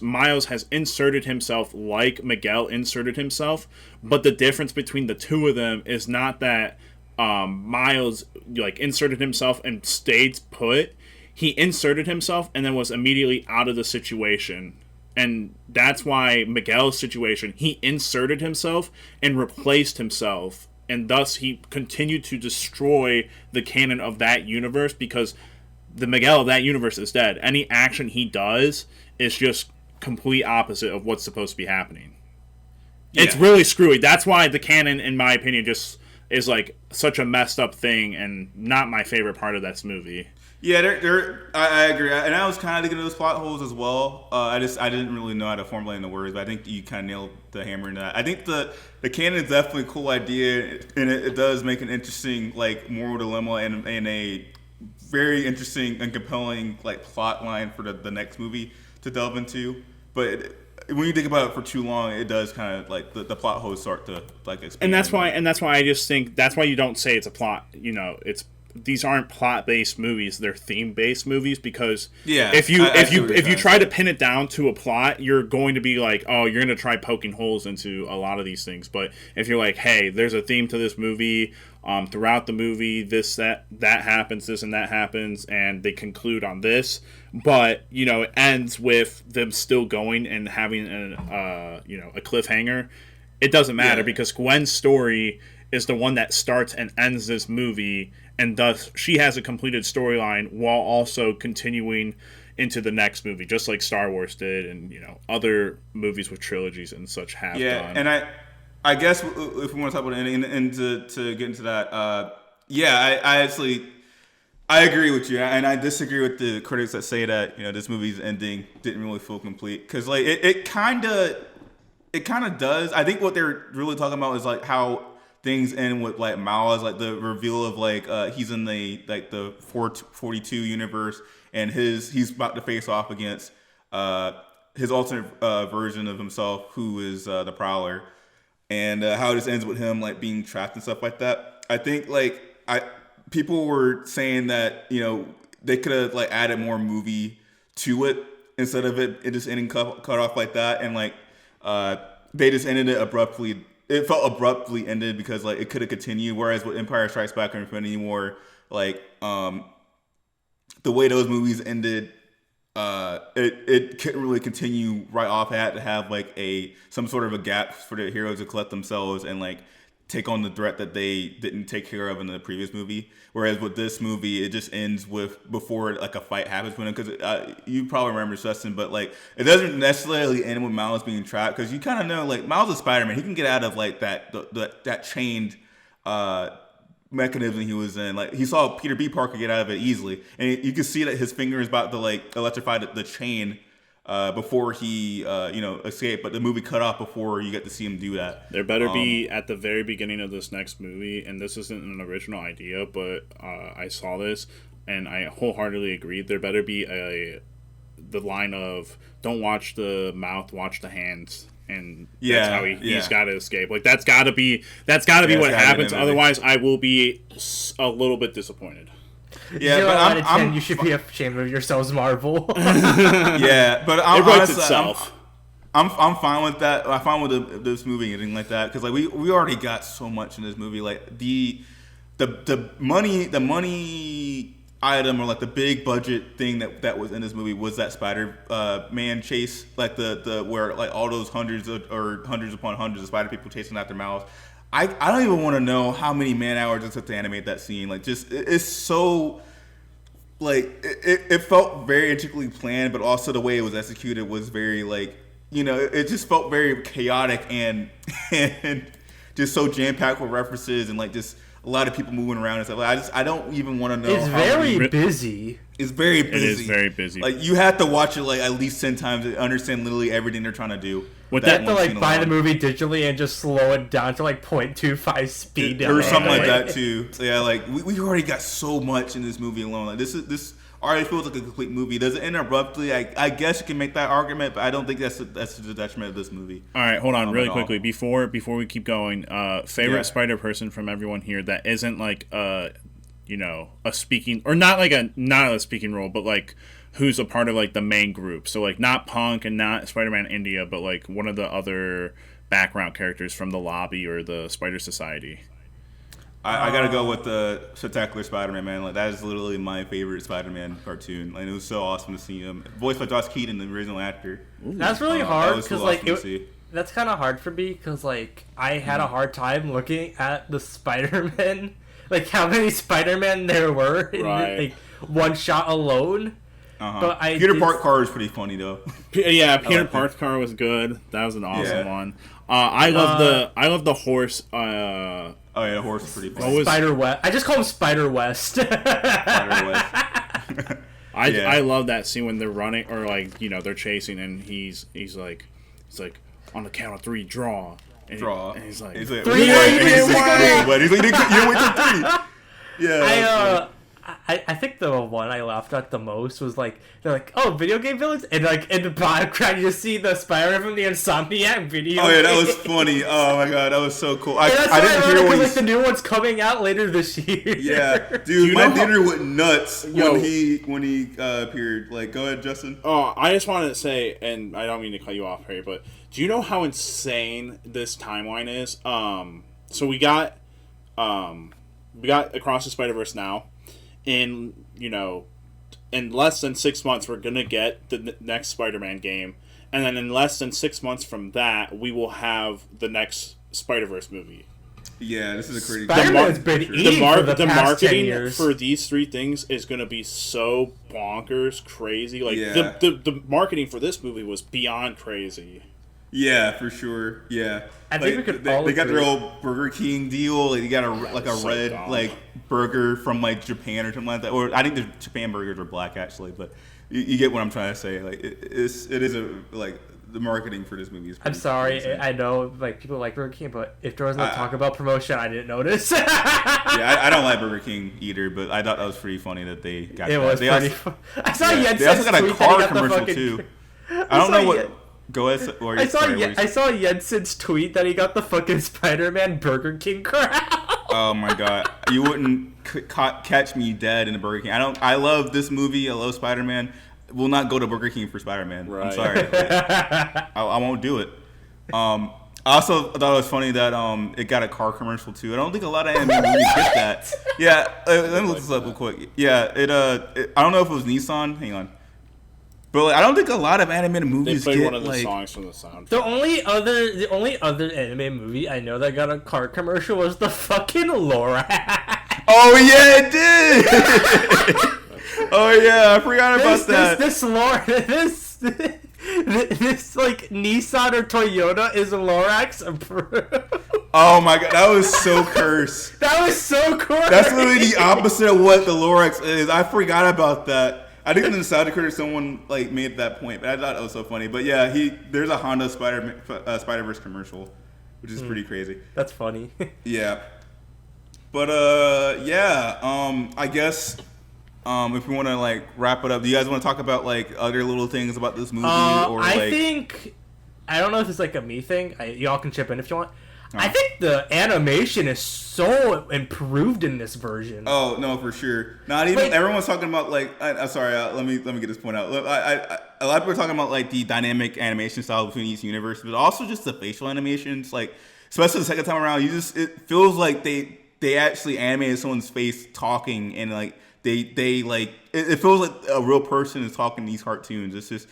Miles has inserted himself like Miguel inserted himself, but the difference between the two of them is not that Miles like inserted himself and stayed put. He inserted himself and then was immediately out of the situation. And that's why Miguel's situation, he inserted himself and replaced himself. And thus he continued to destroy the canon of that universe because the Miguel of that universe is dead. Any action he does is just complete opposite of what's supposed to be happening. Yeah. It's really screwy. That's why the canon, in my opinion, just is like such a messed up thing and not my favorite part of that movie. Yeah, I agree, and I was kind of thinking of those plot holes as well. I didn't really know how to formulate in the words, but I think you kind of nailed the hammer in that. I think the canon is definitely a cool idea, and it does make an interesting like moral dilemma and a very interesting and compelling like plot line for the next movie to delve into. But when you think about it for too long, it does kind of like the plot holes start to like expand. And that's why I just think that's why you don't say it's a plot. These aren't plot-based movies; they're theme-based movies. Because if you try to pin it down to a plot, you're going to be like, oh, you're going to try poking holes into a lot of these things. But if you're like, hey, there's a theme to this movie. Throughout the movie, that happens, this and that happens, and they conclude on this. But it ends with them still going and having a cliffhanger. It doesn't matter because Gwen's story is the one that starts and ends this movie. And thus, she has a completed storyline while also continuing into the next movie, just like Star Wars did, and other movies with trilogies and such have done. Yeah, and I guess if we want to talk about it and to get into that, I agree with you, and I disagree with the critics that say that this movie's ending didn't really feel complete because like it kind of does. I think what they're really talking about is like how things end with like Miles, like the reveal of like he's in the 442 universe and he's about to face off against his alternate version of himself, who is the Prowler, and how this ends with him like being trapped and stuff like that. I think like people were saying that they could have like added more movie to it instead of it just ending cut off like that, and like they just ended it abruptly. It felt abruptly ended because like it could have continued. Whereas with Empire Strikes Back and Infinity War, like the way those movies ended, it couldn't really continue right off. It had to have like some sort of a gap for the heroes to collect themselves and like take on the threat that they didn't take care of in the previous movie. Whereas with this movie, it just ends with before like a fight happens with him. Because you probably remember Justin, but like it doesn't necessarily end with Miles being trapped, because you kind of know like Miles is Spider-Man. He can get out of like that chained mechanism he was in. Like he saw Peter B. Parker get out of it easily, and you can see that his finger is about to like electrify the chain before he escaped. But the movie cut off before you get to see him do that. There better be at the very beginning of this next movie, and this isn't an original idea, but I saw this and I wholeheartedly agreed. There better be the line of "Don't watch the mouth, watch the hands." And that's how he's got to escape. Like that's got to be what happens. Otherwise, I will be a little bit disappointed. Yeah, but you should be ashamed of yourselves, Marvel. Yeah, but it writes itself. I'm fine with that. I'm fine with this movie ending like that, because like we already got so much in this movie. Like the money item, or like the big budget thing that was in this movie was that Spider-Man chase, like the where like all those hundreds upon hundreds of Spider people chasing after Miles. I don't even want to know how many man hours it took to animate that scene. Like, just it's so like it felt very intricately planned, but also the way it was executed was very like it just felt very chaotic and and just so jam packed with references and like just a lot of people moving around and stuff. I don't even want to know. It's very busy. It's very busy. It is very busy. Like you have to watch it like at least 10 times to understand literally everything they're trying to do. With You have that to like buy the movie digitally and just slow it down to like 0.25 speed. Or something like that too. So yeah, like we already got so much in this movie alone. Like this already feels like a complete movie. Does it end abruptly? I guess you can make that argument, but I don't think that's to the detriment of this movie. All right, hold on, really quickly before we keep going. Favorite Spider person from everyone here that isn't like a speaking or not a speaking role, but like who's a part of like the main group. So like not Punk and not Spider-Man India, but like one of the other background characters from the lobby or the Spider Society. I gotta go with the Spectacular Spider-Man, man. Like that is literally my favorite Spider-Man cartoon. Like it was so awesome to see him, voiced by Josh Keaton, the original actor. That's really hard because so like awesome that's kind of hard for me because like I had a hard time looking at the Spider-Man, like how many Spider-Man there were in like one shot alone. But Peter Parker is pretty funny though. Yeah, Peter Parker was good. That was an awesome one. I love the horse. Oh yeah, the horse is pretty funny. Spider West. I just call him Spider West. Spider West. I love that scene when they're running or like they're chasing and he's like on the count of 3 draw. And he's like 3. But he's like you didn't wait till 3. Yeah. I think the one I laughed at the most was like they're like, oh, video game villains, and like in the background you just see the Spider from the Insomniac video. Oh yeah, that was funny. Oh my god, that was so cool. I didn't hear when like the new one's coming out later this year. Yeah, dude, my theater went nuts when he appeared. Like, go ahead, Justin. Oh, I just wanted to say, and I don't mean to cut you off here, but do you know how insane this timeline is? So we got Across the Spider-Verse now. In less than 6 months, we're gonna get the next Spider-Man game, and then in less than 6 months from that, we will have the next Spider-Verse movie. Yeah, this is a crazy. Spider-Man's been eating for the past 10 years. For these 3 things is gonna be so bonkers, crazy. Like the marketing for this movie was beyond crazy. Yeah, for sure. Yeah, I think we could. They got their old Burger King deal. Like, you got a red dumb. Burger from like Japan or something like that. Or I think the Japan burgers are black actually, but you get what I'm trying to say. Like it is the marketing for this movie is. I'm sorry, insane. I know like people like Burger King, but if there was no talk about promotion, I didn't notice. Yeah, I don't like Burger King either, but I thought that was pretty funny that they got. It was pretty funny. I saw Jensen's They also got a car commercial fucking, too. I don't know what. Go ahead. I saw Jensen's tweet that he got the fucking Spider-Man Burger King crowd. Oh my god, you wouldn't catch me dead in a Burger King. I love this movie. I love Spider-Man. Will not go to Burger King for Spider-Man. Right. I'm sorry. I won't do it. I also thought it was funny that it got a car commercial too. I don't think a lot of anime movies get that. Yeah, let me look this up real quick. Yeah, I don't know if it was Nissan. Hang on. But I don't think a lot of animated movies get one of the songs from the soundtrack. The only other anime movie I know that got a car commercial was the fucking Lorax. Oh yeah, it did. Oh yeah, I forgot about that. This like Nissan or Toyota is Lorax approved. Oh my god, that was so cursed. That was so cursed. That's literally the opposite of what the Lorax is. I forgot about that. I think in the South Dakota someone like made that point, but I thought that was so funny. But yeah, there's a Honda Spider-Verse commercial, which is pretty crazy. That's funny. Yeah, but I guess if we want to like wrap it up, do you guys want to talk about like other little things about this movie? I think I don't know if it's like a me thing. Y'all can chip in if you want. I think the animation is so improved in this version. Oh no, for sure. Not even everyone's talking about like. I'm sorry. Let me get this point out. A lot of people are talking about like the dynamic animation style between each universe, but also just the facial animations. Like, especially the second time around, it feels like they actually animated someone's face talking, and like they like it feels like a real person is talking these cartoons. It's just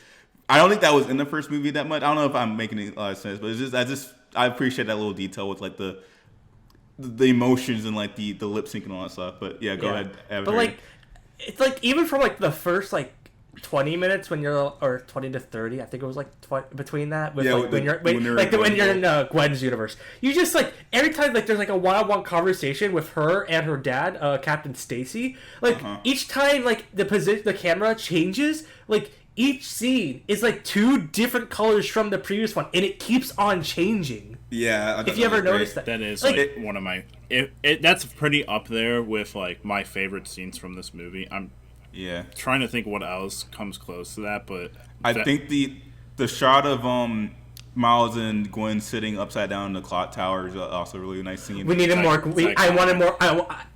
I don't think that was in the first movie that much. I don't know if I'm making a lot of sense, but it's just I appreciate that little detail with like the the emotions and like the lip sync and all that stuff. But yeah, go ahead. But like, it's like even from like the first like 20 minutes when you're, or 20 to 30, I think it was like between that with like when you're in Gwen's universe, you just like every time like there's like a one-on-one conversation with her and her dad, Captain Stacy, like each time like the camera changes, like each scene is like 2 different colors from the previous one, and it keeps on changing. Yeah, if you ever noticed that. That is like one of my that's pretty up there with like my favorite scenes from this movie. I'm trying to think what else comes close to that, but I think the shot of Miles and Gwen sitting upside down in the clock tower is also a really nice scene. We needed more. I wanted more.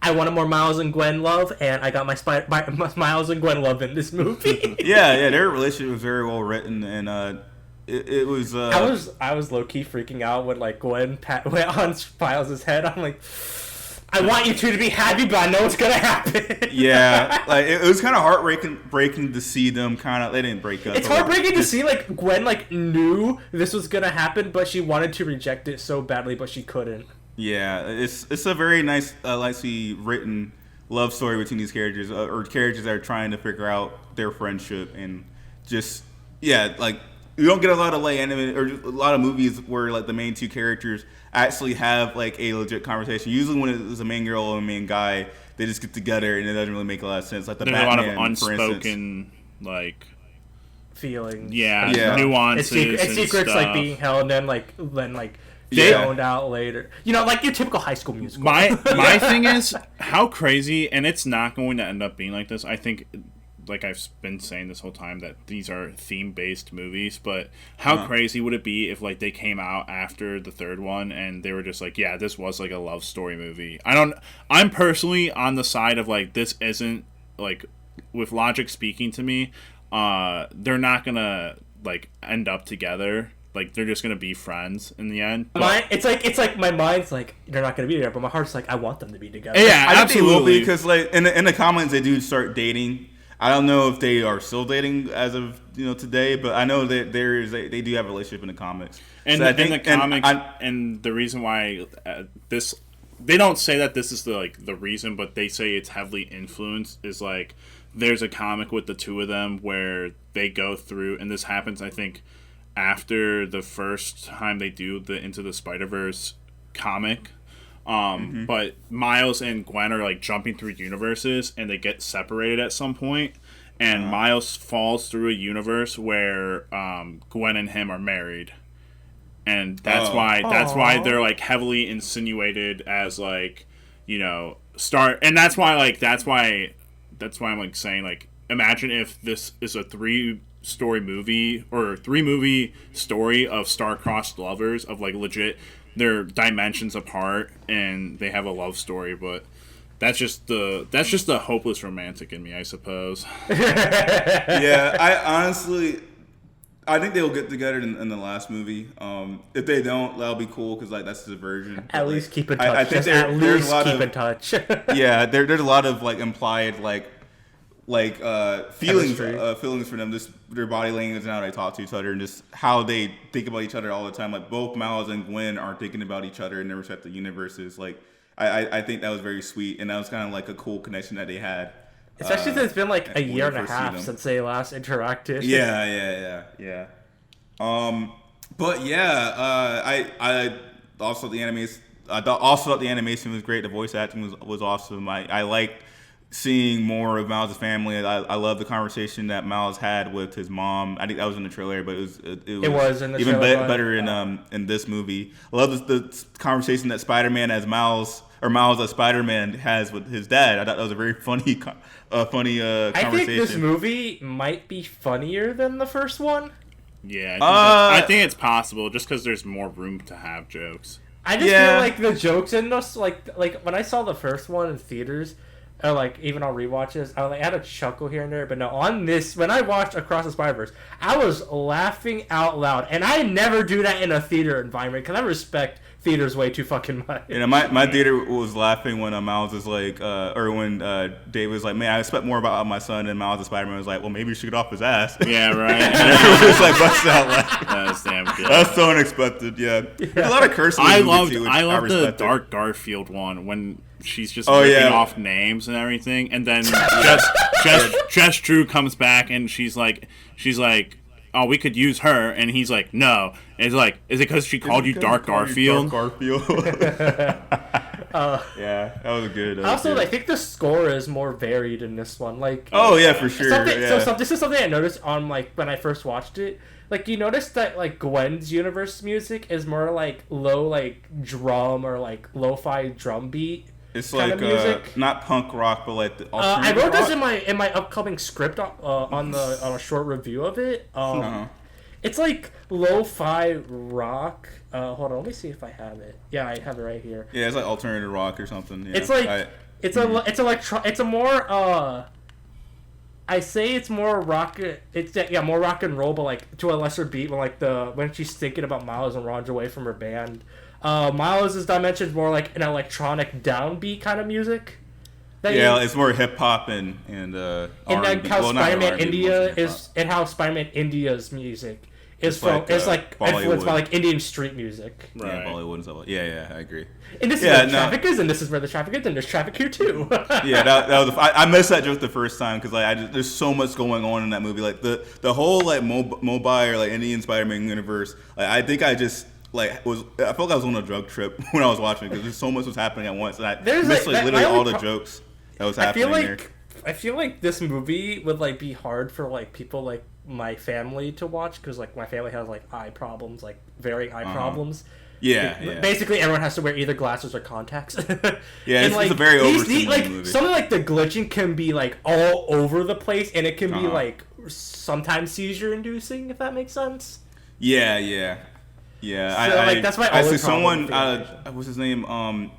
I wanted more Miles and Gwen love, and I got my Miles and Gwen love in this movie. yeah, their relationship was very well written, and it was. I was low key freaking out when like Gwen went on Miles' head. I'm like, I want you two to be happy, but I know it's gonna happen. Yeah, like it was kind of heartbreaking to see them kind of. They didn't break up. It's heartbreaking to see like Gwen like knew this was gonna happen, but she wanted to reject it so badly, but she couldn't. Yeah, it's a very nice, nicely written love story between these characters, or characters that are trying to figure out their friendship, and just like you don't get a lot of like anime or a lot of movies where like the main 2 characters actually have like a legit conversation. Usually when it's a main girl and a main guy, they just get together and it doesn't really make a lot of sense. Like there's Batman, a lot of unspoken like feelings, nuances, and secrets stuff. like being held and then found out later. You know, like your typical high school musical. My thing is how crazy, and it's not going to end up being like this. I think, like I've been saying this whole time, that these are theme-based movies, but how crazy would it be if like they came out after the 3rd one and they were just like, yeah, this was like a love story movie. I'm personally on the side of like, this isn't like, with logic speaking to me, they're not gonna like end up together. Like they're just gonna be friends in the end. It's like my mind's like they're not gonna be together, but my heart's like I want them to be together. Yeah, I absolutely. think they will be, because like in the comments they do start dating. I don't know if they are still dating as of today, but I know that they do have a relationship in the comics. And so in the comics, and the reason why this, they don't say that this is the reason, but they say it's heavily influenced, is like there's a comic with the 2 of them where they go through, and this happens I think after the first time they do the Into the Spider-Verse comic. But Miles and Gwen are like jumping through universes, and they get separated at some point, and Miles falls through a universe where Gwen and him are married, and that's why they're like heavily insinuated as like and that's why I'm like saying, like, imagine if this is a 3-story movie or 3-movie story of star-crossed lovers, of like legit they're dimensions apart and they have a love story, but that's just the hopeless romantic in me, I suppose. Yeah, I think they'll get together in the last movie. If they don't, that'll be cool, because like that's the version. At least keep in touch. I think there's a lot of touch. Yeah, there's a lot of like implied feelings for them, just their body language and how they talk to each other, and just how they think about each other all the time. Like both Miles and Gwen are thinking about each other in their respective universes. Like I think that was very sweet, and that was kind of like a cool connection that they had. Especially since it's been like a year and a half since they last interacted. Yeah. But yeah, I also the animation. I thought the animation was great. The voice acting was awesome. I liked seeing more of Miles' family. I love the conversation that Miles had with his mom. I think that was in the trailer, but it was in the even trailer, better in this movie. I love the conversation that Spider-Man as Miles, or Miles as Spider-Man, has with his dad. I thought that was a very funny conversation. I think this movie might be funnier than the first one. Yeah, I think it's possible, just because there's more room to have jokes. I just feel like the jokes in this, like when I saw the first one in theaters, or like even on rewatches, I had a chuckle here and there. But no, on this, when I watched Across the Spider-Verse, I was laughing out loud, and I never do that in a theater environment because I respect theaters way too fucking much. You know, my theater was laughing when Miles was like, or when Dave was like, man, I expect more about my son, and Miles the Spider-Man was like, well, maybe you should get off his ass. Yeah, right. And everyone was like busting out laughing. That's damn good. That's so unexpected. Yeah, there's a lot of cursing. I in the movie, loved too, which I loved the respected. Dark Garfield one when she's just Oh, ripping yeah. off names and everything, and then Jess Drew comes back and she's like, oh, we could use her, and he's like, no. And it's like, is it because she called you Dark Garfield? Dark Garfield. Yeah, that was good. Also, I think the score is more varied in this one. Like, oh yeah, for sure. So this is something I noticed on like when I first watched it. Like, you notice that like Gwen's universe music is more like low like drum or like lo-fi drum beat. It's kind like of music. Not punk rock, but like the I alternative wrote rock. this in my upcoming script on a short review of it. It's like lo-fi rock. Hold on, let me see if I have it. Yeah, I have it right here. Yeah, it's like alternative rock or something. Yeah. It's like it's a more I say it's more rock. It's more rock and roll, but like to a lesser beat. When she's thinking about Miles and runs away from her band. Miles' dimension is more like an electronic downbeat kind of music. It's more hip hop and like R&B. how Well, not Spider-Man R&B, India mostly hip-hop. is, and how Spider-Man India's music is It's like, influenced by Bollywood. like Indian street music. Yeah, Right. Bollywood and stuff. Yeah, I agree. And this is where the traffic is, and this is where the traffic is, and there's traffic here too. Yeah, that was. I missed that joke the first time because like there's so much going on in that movie. Like the whole like mobile or like Indian Spider-Man universe. Like I think I just like I felt like I was on a drug trip when I was watching because there's so much was happening at once, and I missed like literally all the jokes that was happening there. I feel like this movie would like be hard for like people like my family to watch because like my family has like eye problems, like very eye problems. Yeah. Basically, everyone has to wear either glasses or contacts. Yeah, and, it's a very overstimulating like movie. something like the glitching can be like all over the place, and it can be like sometimes seizure-inducing, if that makes sense. Yeah. So, that's my I only see problem someone. with the animation. What's his name?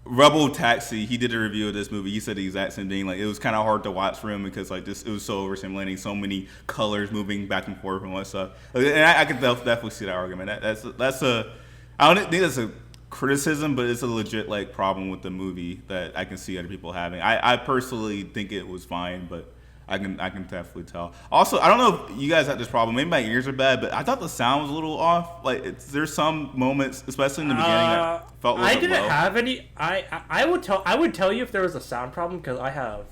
Rebel Taxi. He did a review of this movie. He said the exact same thing. Like it was kind of hard to watch for him because like it was so overstimulating. So many colors moving back and forth and all that stuff. And I could definitely see that argument. That's a. I don't think that's a criticism, but it's a legit like problem with the movie that I can see other people having. I personally think it was fine, but I can definitely tell. Also, I don't know if you guys had this problem. Maybe my ears are bad, but I thought the sound was a little off. Like there's some moments, especially in the beginning, that felt a little I bit didn't low. have any. I would tell you if there was a sound problem because I have.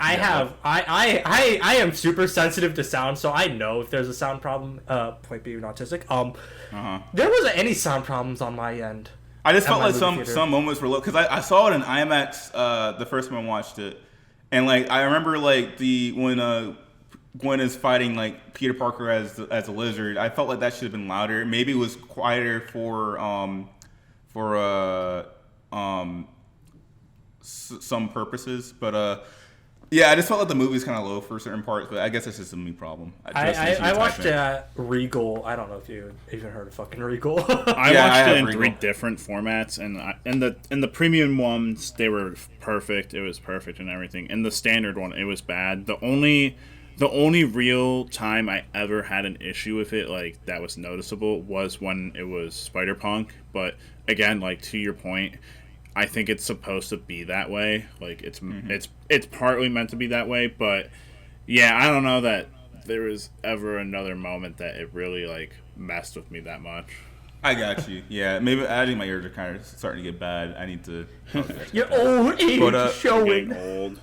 I am super sensitive to sound, so I know if there's a sound problem. Point being autistic. There wasn't any sound problems on my end. I just at felt my like movie theater. some moments were low because I saw it in IMAX the first time I watched it, and like I remember like when Gwen is fighting like Peter Parker as a lizard. I felt like that should have been louder. Maybe it was quieter for some purposes, but yeah, I just felt like the movie's kind of low for certain parts, but I guess it's just a me problem. I watched it at Regal. I don't know if you even heard of fucking Regal. I watched I it have in 3 Regal. different formats, and in the premium ones they were perfect. It was perfect and everything. In the standard one, it was bad. The only real time I ever had an issue with it, like that was noticeable, was when it was Spider-Punk. But again, like to your point, I think it's supposed to be that way. Like it's partly meant to be that way, but yeah, I don't know that there was ever another moment that it really like messed with me that much. I got you. Yeah, maybe I think my ears are kind of starting to get bad. I need to. Your old age But, showing. Getting old.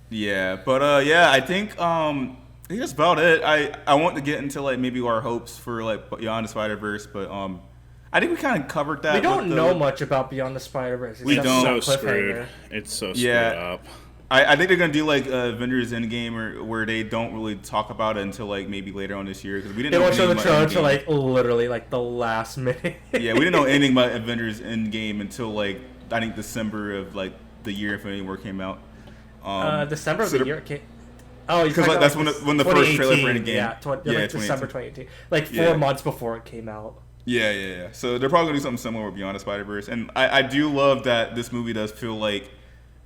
Yeah, but yeah, I think that's about it. I want to get into like maybe our hopes for like Beyond the Spider-Verse, but I think we kind of covered that. We don't know much about Beyond the Spider-Verse. We don't. So screwed. It's so screwed up. I think they're gonna do like Avengers Endgame, or where they don't really talk about it until like maybe later on this year because we didn't. They know won't show the anything about trailer until Endgame. like literally like the last minute. Yeah, we didn't know anything about Avengers Endgame until like I think December of like the year Infinity War came out. December of so the year it came. Oh, because like, that's when the first trailer for Endgame. Yeah, like December 2018. Like 4 Yeah. months before it came out. Yeah. So they're probably gonna do something similar with Beyond the Spider-Verse, and I do love that this movie does feel like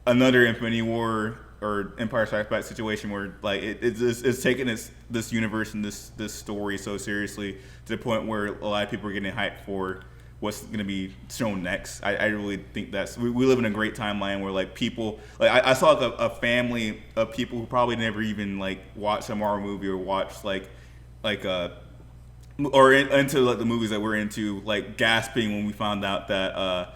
another Infinity War or Empire Strikes Back situation where like it's taking this universe and this story so seriously to the point where a lot of people are getting hyped for what's going to be shown next. I really think we live in a great timeline where like people like I saw like a family of people who probably never even like watched a Marvel movie or watched into like the movies that we're into, like gasping when we found out that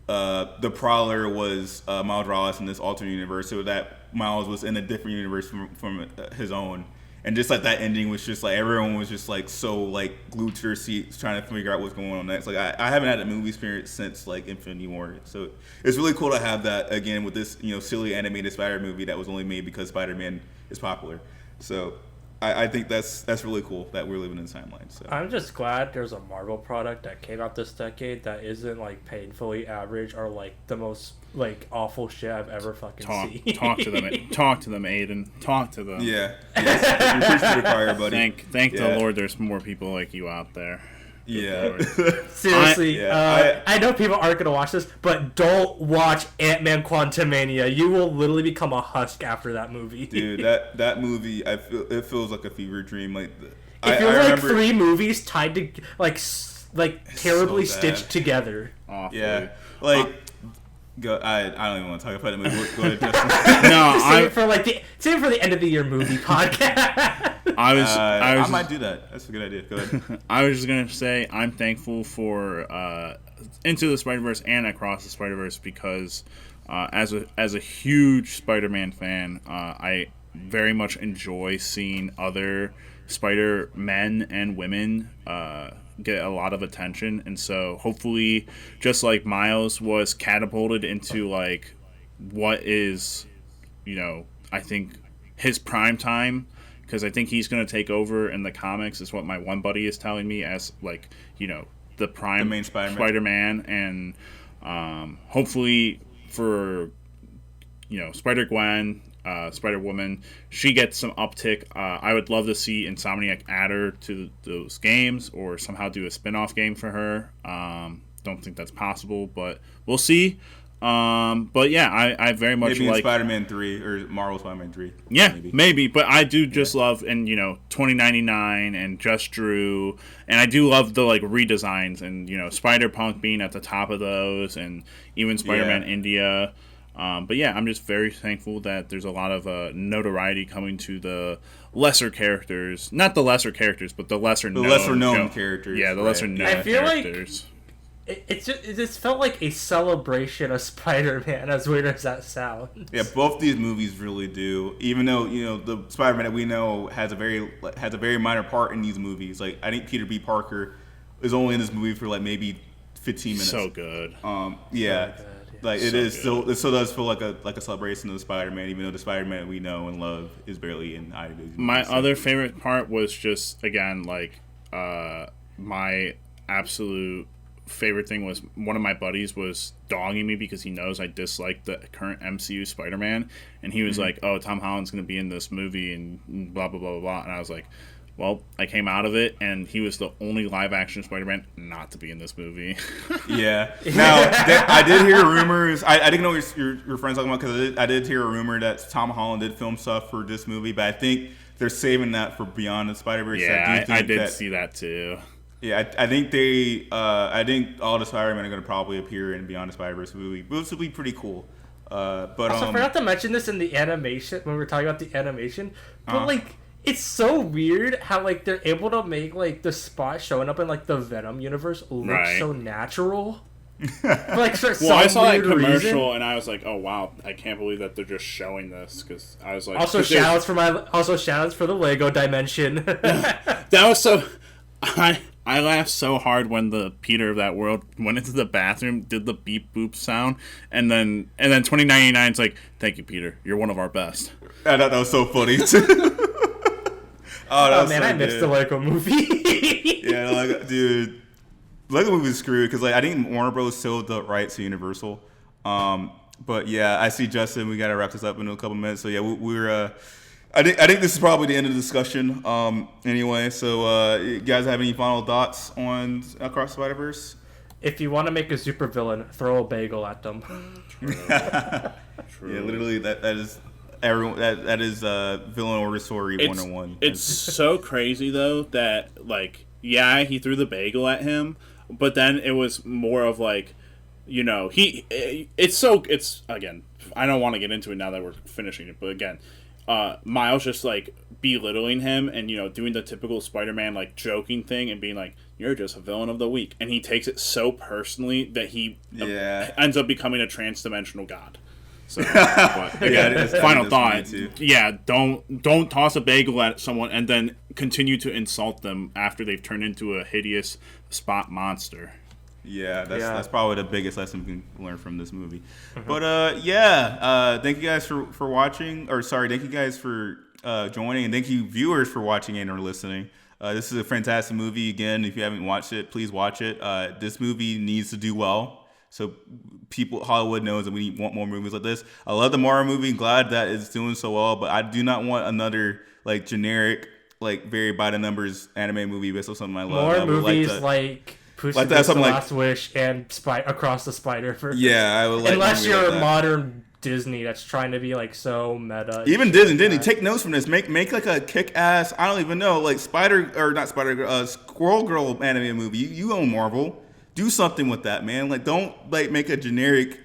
the Prowler was Miles Morales in this alternate universe, so that Miles was in a different universe from his own. And just like that ending was just like everyone was just like so like glued to their seats trying to figure out what's going on next. Like I haven't had a movie experience since like Infinity War, so it's really cool to have that again with this silly animated Spider movie that was only made because Spider-Man is popular. So I think that's really cool that we're living in this timeline. So I'm just glad there's a Marvel product that came out this decade that isn't like painfully average or like the most like awful shit I've ever fucking seen. Talk to them, Aidan. Talk to them. Yeah. Yes. Preach to the choir, buddy. Thank the Lord. There's more people like you out there. Yeah. Seriously, I know people aren't gonna watch this, but don't watch Ant-Man Quantumania. You will literally become a husk after that movie. Dude, that movie, it feels like a fever dream. Like it feels like 3 movies tied to like terribly so stitched together. Awfully. Yeah, like. I don't even want to talk about the movie. Go ahead, Justin. No, save it for the end of the year movie podcast. I might do that. That's a good idea. Go ahead. I was just gonna say I'm thankful for Into the Spider-Verse and Across the Spider-Verse because as a huge Spider-Man fan, I very much enjoy seeing other Spider-Men and women get a lot of attention, and so hopefully just like Miles was catapulted into like what is I think his prime time, because I think he's going to take over in the comics is what my one buddy is telling me as like the main Spider-Man, and hopefully for Spider-Gwen, Spider-Woman, she gets some uptick. I would love to see Insomniac add her to those games or somehow do a spin-off game for her. Don't think that's possible, but we'll see. But yeah, I very much maybe like Spider-Man 3 or Marvel Spider-Man 3. Yeah, maybe. But I do just love, and 2099 and Just Drew, and I do love the like redesigns and Spider-Punk being at the top of those, and even Spider-Man India. But yeah, I'm just very thankful that there's a lot of notoriety coming to the lesser characters. Not the lesser characters, but the lesser known characters. Yeah, the lesser known characters. It just felt like a celebration of Spider-Man, as weird as that sounds. Yeah, both these movies really do. Even though the Spider-Man that we know has a very minor part in these movies. Like I think Peter B. Parker is only in this movie for like maybe 15 minutes. So good. Yeah. So good. Like it is still, it still does feel like a celebration of the Spider-Man, even though the Spider-Man we know and love is barely in either of these movies. My other favorite part was just again like my absolute favorite thing was one of my buddies was dogging me because he knows I dislike the current MCU Spider-Man, and he was like, "Oh, Tom Holland's going to be in this movie and blah blah blah blah blah," and I was like, well, I came out of it, and he was the only live-action Spider-Man not to be in this movie. Yeah. Now, I did hear rumors. I didn't know your friends talking about because I did hear a rumor that Tom Holland did film stuff for this movie, but I think they're saving that for Beyond the Spider-Verse. Yeah, I did see that too. Yeah, I think I think all the Spider-Men are going to probably appear in Beyond the Spider-Verse movie, which will be pretty cool. But also, I forgot to mention this in the animation when we were talking about the animation, but it's so weird how like they're able to make like the spot showing up in like the Venom universe look so natural. Like for I saw that commercial reason. And I was like, oh wow, I can't believe that they're just showing this, because I was like, also shout outs for the Lego dimension. That was so. I laughed so hard when the Peter of that world went into the bathroom, did the beep boop sound, and then 2099's like, thank you, Peter, you're one of our best. I thought that was so funny too. Oh man, so I missed the Lego movie. Yeah, like, dude, Lego movie's screwed because like I think Warner Bros. Sold the rights to Universal. But yeah, I see Justin. We gotta wrap this up in a couple minutes. So yeah, we're. I think this is probably the end of the discussion. Anyway, so you guys have any final thoughts on Across the Spider-Verse? if you want to make a super villain, throw a bagel at them. True. Yeah, literally that is everyone that is villain origin story 101. It's so crazy though that like he threw the bagel at him, but then it was more of like, you know, it's again, I don't want to get into it now that we're finishing it, but again, Miles just like belittling him and, you know, doing the typical Spider-Man like joking thing and being like, you're just a villain of the week, and he takes it so personally that he ends up becoming a trans-dimensional god. So, but, again, final thought. Yeah, don't toss a bagel at someone and then continue to insult them after they've turned into a hideous spot monster. Yeah, that's probably the biggest lesson we can learn from this movie. But thank you guys for watching, or sorry, thank you guys for joining, and thank you viewers for watching and or listening. This is a fantastic movie. Again, if you haven't watched it, please watch it. This movie needs to do well, so Hollywood knows that we want more movies like this. I love the Marvel movie. Glad that it's doing so well, but I do not want another like generic, like very by the numbers anime movie based on something I love. More movies like Puss in Boots: The Last Wish and Across the Spider-Verse. Yeah, I would like. Unless you're a modern Disney that's trying to be like so meta. Even Disney, take notes from this. Make like a kick-ass, I don't even know, like Squirrel Girl anime movie. You own Marvel. Do something with that, man. Like, don't like make a generic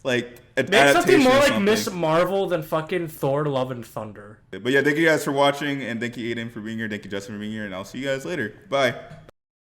like make something more like Miss Marvel than fucking Thor: Love and Thunder. But yeah, thank you guys for watching, and thank you Aidan for being here. Thank you Justin for being here, and I'll see you guys later. Bye.